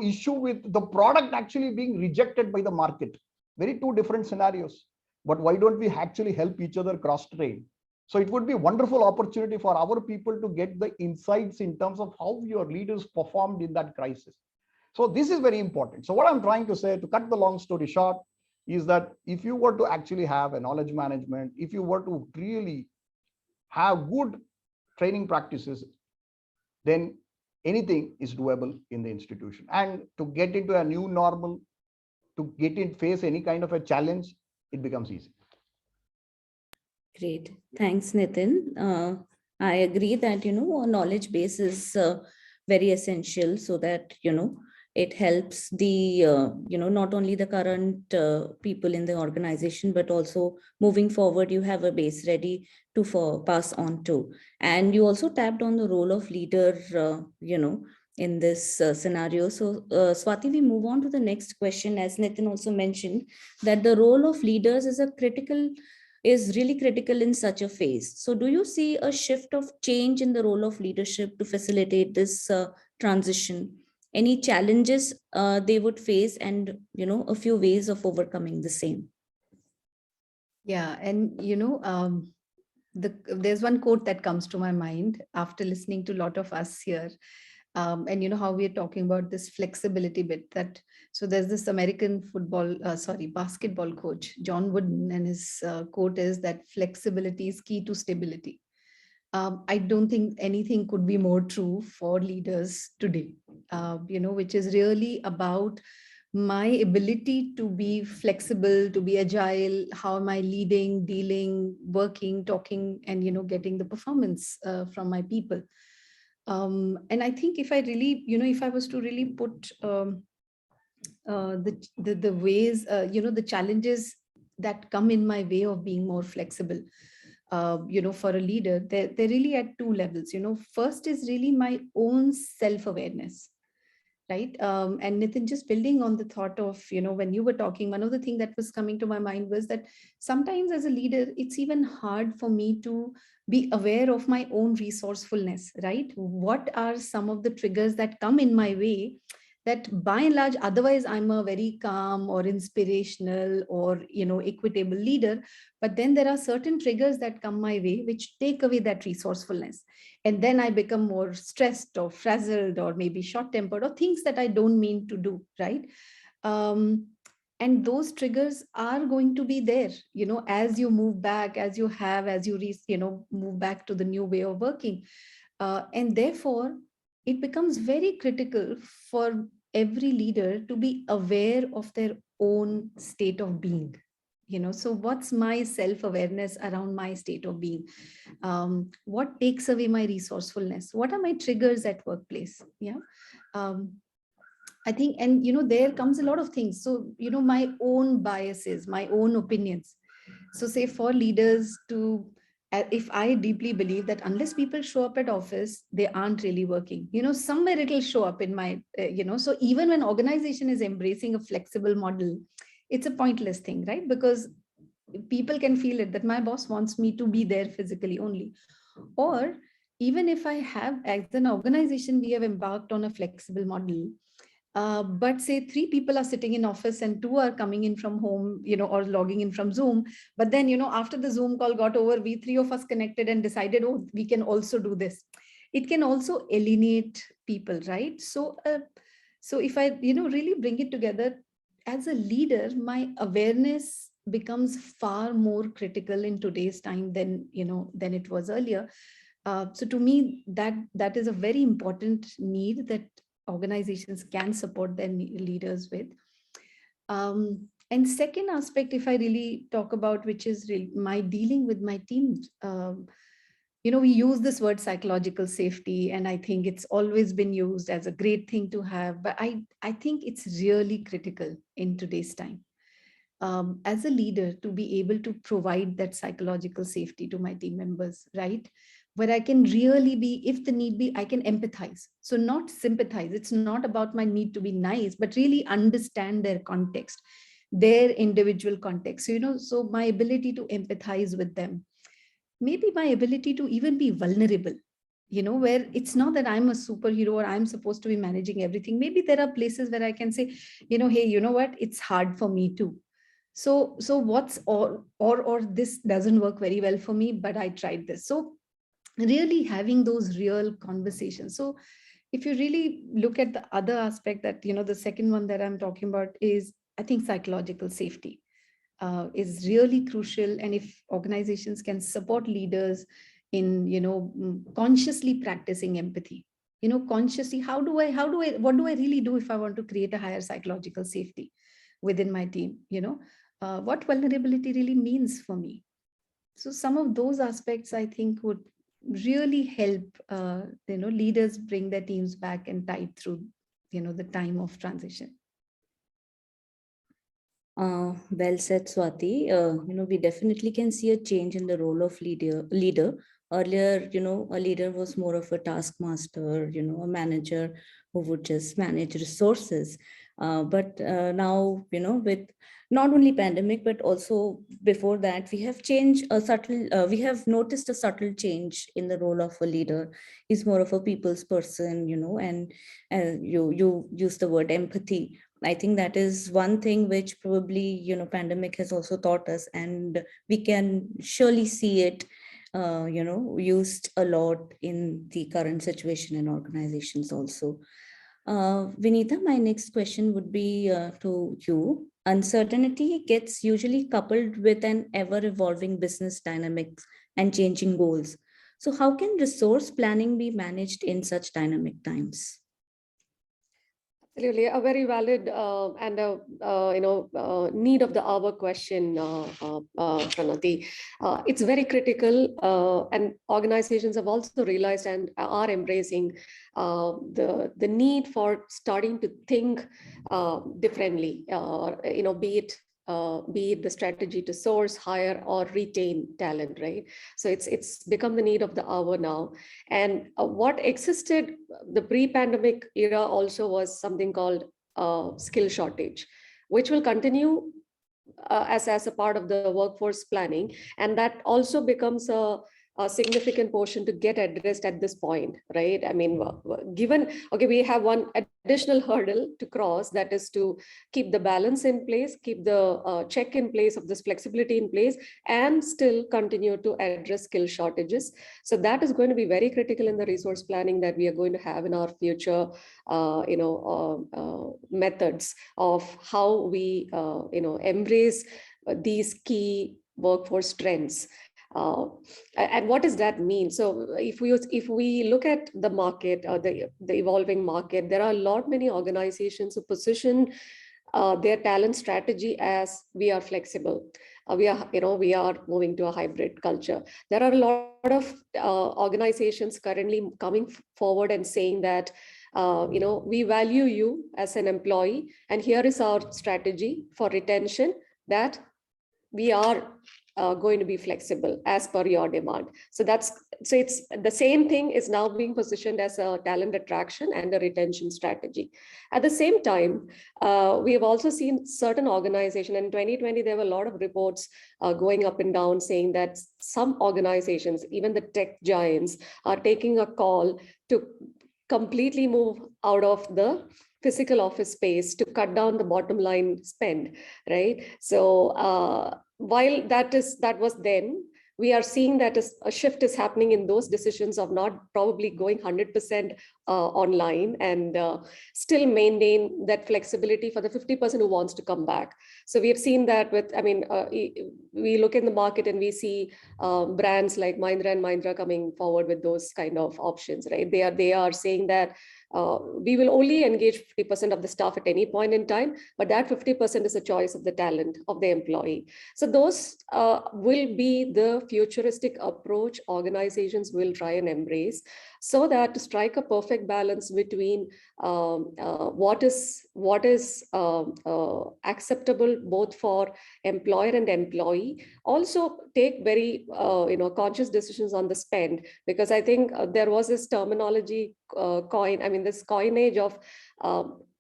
issue with the product actually being rejected by the market. Very two different scenarios. But why don't we actually help each other cross-train? So it would be a wonderful opportunity for our people to get the insights in terms of how your leaders performed in that crisis. So this is very important. So what I'm trying to say, to cut the long story short, is that if you were to actually have a knowledge management, if you were to really have good training practices, then anything is doable in the institution. And to get into a new normal, to face any kind of a challenge, it becomes easy.
Great. Thanks, Nitin. I agree that, a knowledge base is very essential so that, it helps the, not only the current people in the organization, but also moving forward, you have a base ready to pass on to. And you also tapped on the role of leader, in this scenario. So Swati, we move on to the next question. As Nitin also mentioned, that the role of leaders is really critical in such a phase. So do you see a shift of change in the role of leadership to facilitate this transition? Any challenges they would face, and a few ways of overcoming the same?
Yeah, and there's one quote that comes to my mind after listening to a lot of us here. And how we're talking about this flexibility bit, that so there's this American basketball coach, John Wooden, and his quote is that flexibility is key to stability. I don't think anything could be more true for leaders today, which is really about my ability to be flexible, to be agile. How am I leading, dealing, working, talking, and, getting the performance from my people. And I think if I really, if I was to really put the ways, the challenges that come in my way of being more flexible, for a leader, they're really at two levels. First is really my own self-awareness, right? And Nitin, just building on the thought of, when you were talking, one of the things that was coming to my mind was that sometimes as a leader, it's even hard for me to be aware of my own resourcefulness, right? What are some of the triggers that come in my way that by and large, otherwise I'm a very calm or inspirational or, equitable leader. But then there are certain triggers that come my way, which take away that resourcefulness. And then I become more stressed or frazzled or maybe short-tempered or things that I don't mean to do, right? And those triggers are going to be there, as you move back, as you move back to the new way of working. And therefore, it becomes very critical for every leader to be aware of their own state of being. So what's my self-awareness around my state of being? What takes away my resourcefulness? What are my triggers at workplace? Yeah. I think, and there comes a lot of things. So, my own biases, my own opinions. So say for leaders to, if I deeply believe that unless people show up at office, they aren't really working, somewhere it'll show up in my, so even when organization is embracing a flexible model, it's a pointless thing, right? Because people can feel it that my boss wants me to be there physically only. Or even if I have, as an organization, we have embarked on a flexible model, but say 3 people are sitting in office and 2 are coming in from home, or logging in from Zoom. But then, after the Zoom call got over, we 3 of us connected and decided, oh, we can also do this. It can also alienate people, right? So, so if I, really bring it together as a leader, my awareness becomes far more critical in today's time than, than it was earlier. So to me, that is a very important need that organizations can support their leaders with. And second aspect, if I really talk about, which is my dealing with my team, we use this word psychological safety, and I think it's always been used as a great thing to have, but I think it's really critical in today's time. As a leader, to be able to provide that psychological safety to my team members, right? Where I can really be, if the need be, I can empathize. So not sympathize. It's not about my need to be nice, but really understand their context, their individual context. So, so my ability to empathize with them, maybe my ability to even be vulnerable, where it's not that I'm a superhero or I'm supposed to be managing everything. Maybe there are places where I can say, hey, you know what? It's hard for me too. So what's, or this doesn't work very well for me, but I tried this. So really having those real conversations. So if you really look at the other aspect that, the second one that I'm talking about is, I think psychological safety is really crucial. And if organizations can support leaders in, consciously practicing empathy, consciously, what do I really do if I want to create a higher psychological safety within my team, what vulnerability really means for me. So some of those aspects, I think, would really help, leaders bring their teams back and tide through, the time of transition.
Well said, Swati. We definitely can see a change in the role of leader. Earlier, a leader was more of a taskmaster, a manager who would just manage resources. But now, with not only pandemic, but also before that, we have we have noticed a subtle change in the role of a leader. He's more of a people's person, and you use the word empathy. I think that is one thing which probably, pandemic has also taught us, and we can surely see it, used a lot in the current situation in organizations also. Vinita, my next question would be to you. Uncertainty gets usually coupled with an ever-evolving business dynamics and changing goals. So how can resource planning be managed in such dynamic times?
Absolutely, a very valid and need of the hour question, Pranati. It's very critical, and organizations have also realized and are embracing the need for starting to think differently. Be it the strategy to source, hire, or retain talent, right? So it's become the need of the hour now. And what existed the pre-pandemic era also was something called skill shortage, which will continue as a part of the workforce planning. And that also becomes a a significant portion to get addressed at this point, right? I mean, given, okay, we have one additional hurdle to cross, that is to keep the balance in place, keep the check in place of this flexibility in place, and still continue to address skill shortages. So that is going to be very critical in the resource planning that we are going to have in our future, methods of how we, embrace these key workforce trends. And what does that mean? So if we look at the market, the evolving market, there are many organizations who position their talent strategy as we are flexible. We are moving to a hybrid culture. There are a lot of organizations currently coming forward and saying that, we value you as an employee, and here is our strategy for retention, that we are going to be flexible as per your demand. So it's the same thing is now being positioned as a talent attraction and a retention strategy. At the same time, we have also seen certain organizations, in 2020, there were a lot of reports going up and down saying that some organizations, even the tech giants, are taking a call to completely move out of the physical office space to cut down the bottom line spend, right? So while that was then, we are seeing that a shift is happening in those decisions of not probably going 100% online, and still maintain that flexibility for the 50% who wants to come back. So we have seen that with, we look in the market and we see brands like Mahindra and Mahindra coming forward with those kind of options, right? They are saying that we will only engage 50% of the staff at any point in time, but that 50% is a choice of the talent of the employee. So those will be the futuristic approach organizations will try and embrace, so that to strike a perfect balance between what is acceptable both for employer and employee. Also take very conscious decisions on the spend, because I think there was this terminology this coinage of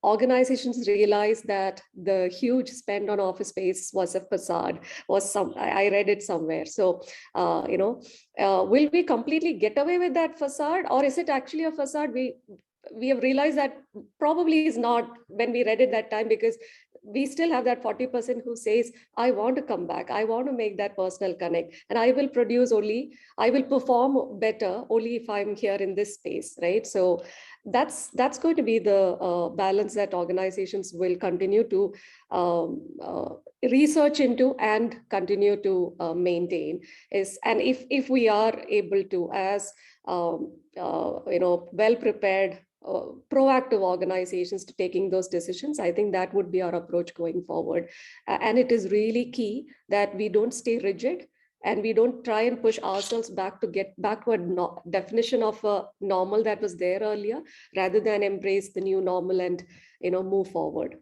organizations realized that the huge spend on office space was a facade, I read it somewhere. So, will we completely get away with that facade, or is it actually a facade? We have realized that probably is not when we read it that time, because we still have that 40% who says, I want to come back, I want to make that personal connect, and I will perform better only if I'm here in this space, right? So that's going to be the balance that organizations will continue to research into and continue to maintain. And if we are able to, as well prepared, proactive organizations to taking those decisions, I think that would be our approach going forward. And it is really key that we don't stay rigid, and we don't try and push ourselves back to get back to a definition of a normal that was there earlier, rather than embrace the new normal and move forward.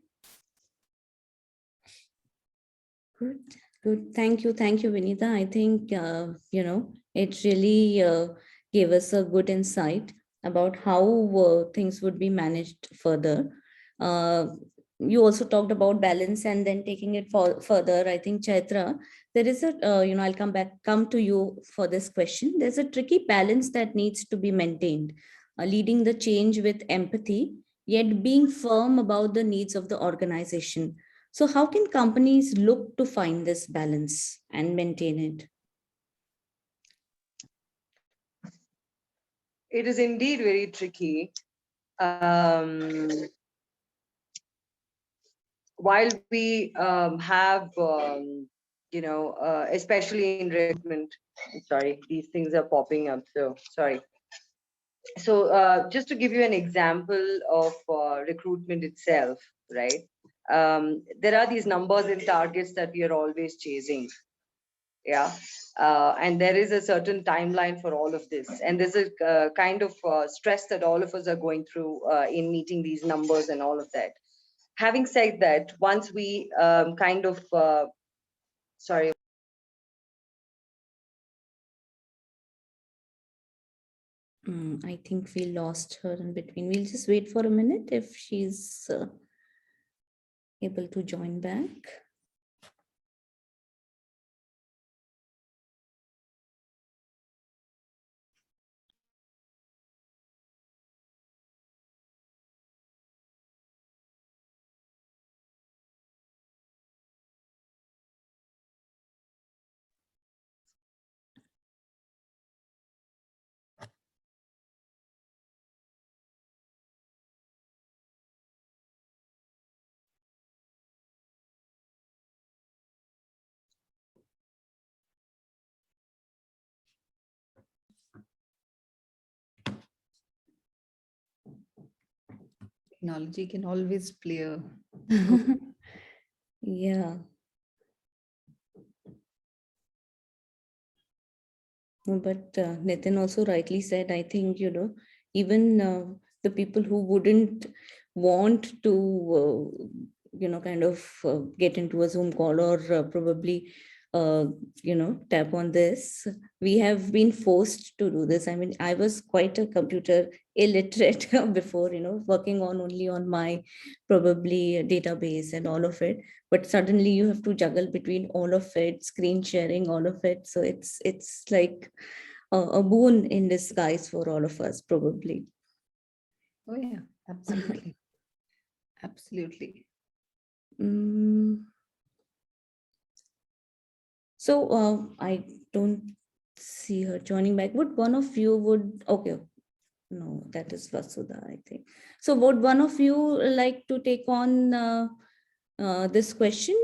Good. Thank you, Vinita. I think it really gave us a good insight about how things would be managed further. You also talked about balance and then taking it further. I think, Chaitra, there is I'll come to you for this question. There's a tricky balance that needs to be maintained, leading the change with empathy, yet being firm about the needs of the organization. So how can companies look to find this balance and maintain it?
It is indeed very tricky. While we have, especially in recruitment, sorry, these things are popping up, so sorry. So just to give you an example of recruitment itself, right? There are these numbers and targets that we are always chasing. Yeah. And there is a certain timeline for all of this. And there's a kind of stress that all of us are going through in meeting these numbers and all of that. Having said that, once we sorry.
I think we lost her in between. We'll just wait for a minute if she's able to join back.
Technology can always play a
Yeah. No, but Nitin also rightly said, I think, even the people who wouldn't want to, kind of get into a Zoom call or probably, tap on this, we have been forced to do this. I mean, I was quite a computer illiterate before, working on only on my probably database and all of it. But suddenly you have to juggle between all of it, screen sharing, all of it. So it's like a boon in disguise for all of us, probably.
Oh yeah, absolutely. Absolutely.
So I don't see her joining back. Would one of you okay, no, that is Vasudha, I think. So would one of you like to take on this question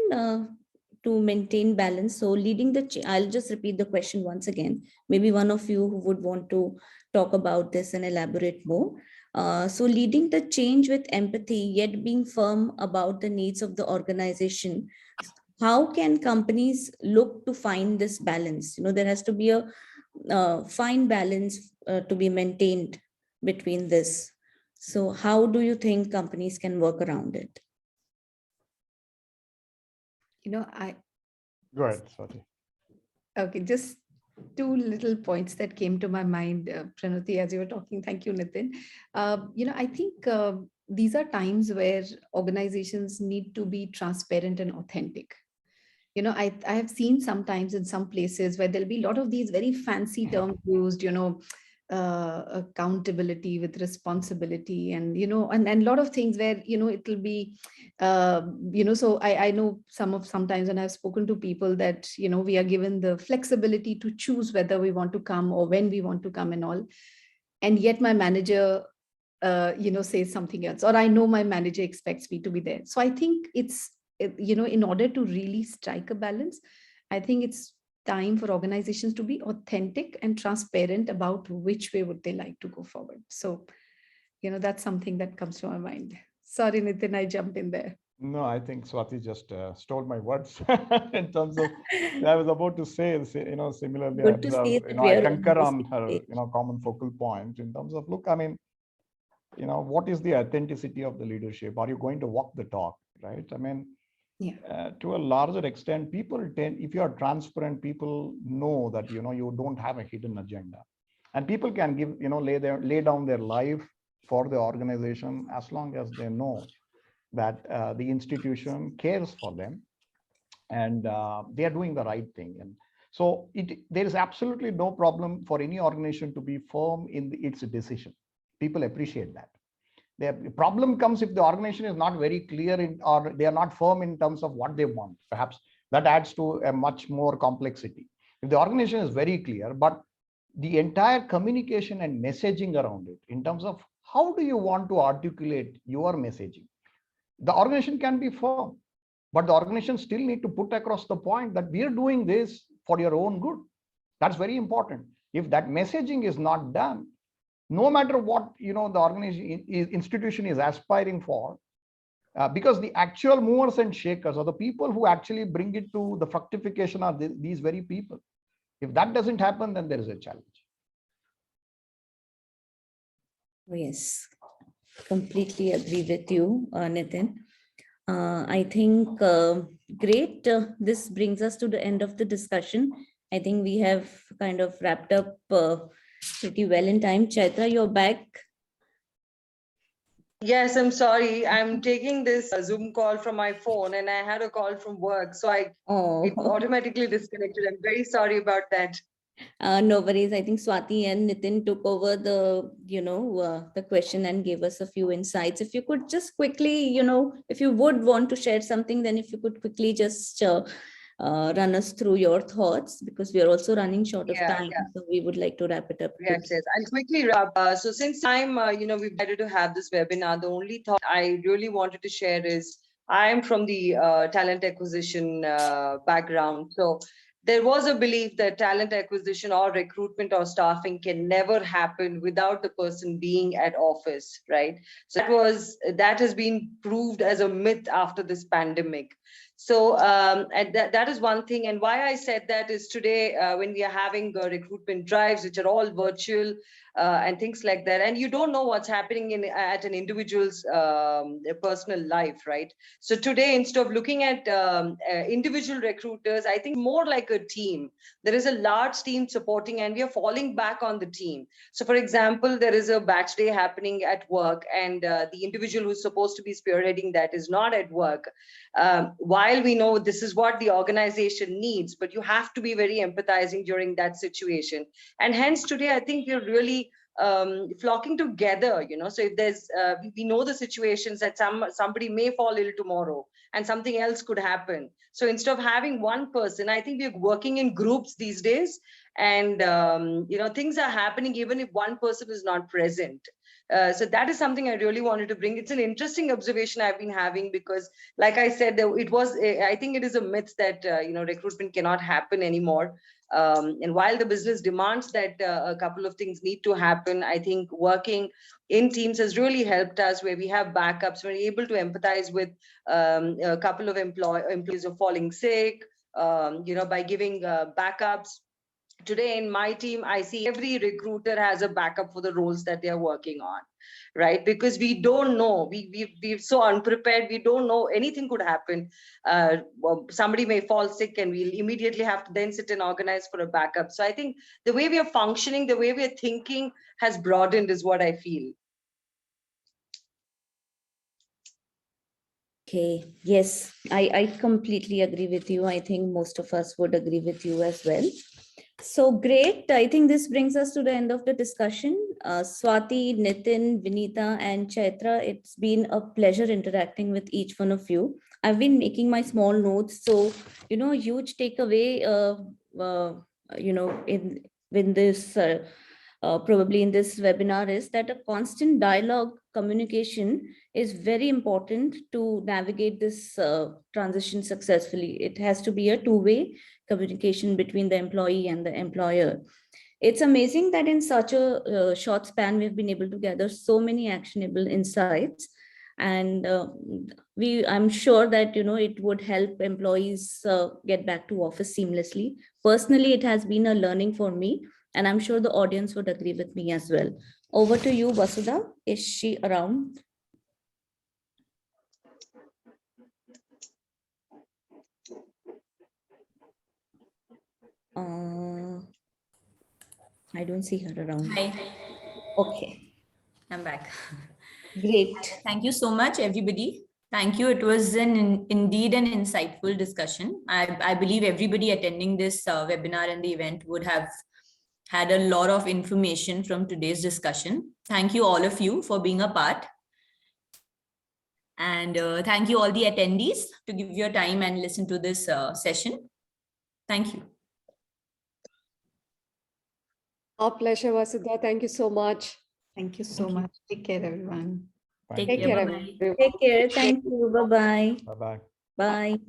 to maintain balance? So leading I'll just repeat the question once again. Maybe one of you who would want to talk about this and elaborate more. So leading the change with empathy, yet being firm about the needs of the organization. How can companies look to find this balance? There has to be a fine balance to be maintained between this. So how do you think companies can work around it?
Go ahead, Swati.
Okay, just two little points that came to my mind, Pranati, as you were talking. Thank you, Nitin. I think these are times where organizations need to be transparent and authentic. I have seen sometimes in some places where there'll be a lot of these very fancy terms used, accountability with responsibility and, and a lot of things where, it'll be, so I know sometimes when I've spoken to people that, we are given the flexibility to choose whether we want to come or when we want to come and all. And yet my manager, says something else, or I know my manager expects me to be there. So I think in order to really strike a balance, I think it's time for organizations to be authentic and transparent about which way would they like to go forward. So, that's something that comes to my mind. Sorry, Nitin, I jumped in there.
No, I think Swati just stole my words in terms of, I was about to say, similarly,
Good to see
I concur on her, common focal point in terms of, look, I mean, what is the authenticity of the leadership? Are you going to walk the talk, right? I mean, to a larger extent, people tend, if you are transparent, people know that, you don't have a hidden agenda. And people can give, lay down their life for the organization as long as they know that the institution cares for them and they are doing the right thing. And so there is absolutely no problem for any organization to be firm in its decision. People appreciate that. The problem comes if the organization is not very clear or they are not firm in terms of what they want. Perhaps that adds to a much more complexity. If the organization is very clear, but the entire communication and messaging around it, in terms of how do you want to articulate your messaging, the organization can be firm, but the organization still need to put across the point that we are doing this for your own good. That's very important. If that messaging is not done, no matter what the organization institution is aspiring for, because the actual movers and shakers or the people who actually bring it to the fructification are these very people. If that doesn't happen, then there is a challenge.
Yes, completely agree with you, Nitin. I think great. This brings us to the end of the discussion. I think we have kind of wrapped up pretty well in time. Chaitra, you're back.
Yes, I'm sorry. I'm taking this Zoom call from my phone and I had a call from work. So it automatically disconnected. I'm very sorry about that.
No worries. I think Swati and Nitin took over the, the question and gave us a few insights. If you could just quickly, if you would want to share something, then if you could quickly just run us through your thoughts, because we are also running short of time. So we would like to wrap it up.
Yes. I'll quickly wrap. So since time, we've decided to have this webinar, the only thought I really wanted to share is I'm from the talent acquisition background. So there was a belief that talent acquisition or recruitment or staffing can never happen without the person being at office, right? So that has been proved as a myth after this pandemic. So and that is one thing. And why I said that is today, when we are having recruitment drives, which are all virtual and things like that, and you don't know what's happening at an individual's personal life, right? So today, instead of looking at individual recruiters, I think more like a team. There is a large team supporting, and we are falling back on the team. So for example, there is a batch day happening at work, and the individual who's supposed to be spearheading that is not at work. While we know this is what the organization needs, but you have to be very empathizing during that situation. And hence today, I think we're really flocking together, so if there's we know the situations that somebody may fall ill tomorrow and something else could happen. So instead of having one person, I think we're working in groups these days, and things are happening even if one person is not present. So that is something I really wanted to bring. It's an interesting observation I've been having, because like I said, I think it is a myth that recruitment cannot happen anymore. And while the business demands that a couple of things need to happen, I think working in teams has really helped us, where we have backups. We're able to empathize with a couple of employees who are falling sick, by giving backups. Today in my team, I see every recruiter has a backup for the roles that they are working on, right? Because we don't know, we're so unprepared. We don't know, anything could happen. Somebody may fall sick, and we'll immediately have to then sit and organize for a backup. So I think the way we are functioning, the way we are thinking has broadened, is what I feel.
Okay, yes, I completely agree with you. I think most of us would agree with you as well. So great. I think this brings us to the end of the discussion. Swati, Nitin, Vinita, and Chaitra, it's been a pleasure interacting with each one of you. I've been making my small notes. So, huge takeaway, in this, probably in this webinar, is that a constant dialogue communication is very important to navigate this transition successfully. It has to be a two-way communication between the employee and the employer. It's amazing that in such a short span, we've been able to gather so many actionable insights. And I'm sure that, it would help employees get back to office seamlessly. Personally, it has been a learning for me, and I'm sure the audience would agree with me as well. Over to you, Vasudha. Is she around? I don't see her around.
Hi,
Okay,
I'm back.
great.
Thank you so much, everybody. Thank you. It was indeed an insightful discussion. I believe everybody attending this webinar and the event would have had a lot of information from today's discussion. Thank you, all of you, for being a part. And thank you, all the attendees, to give your time and listen to this session. Thank you.
Our pleasure, Vasudha. Thank you so much.
Thank you so much. Take care, everyone.
Take
Take
care.
care,
Bye-bye.
everyone.
Take care. Thank you. Bye-bye.
Bye-bye.
Bye.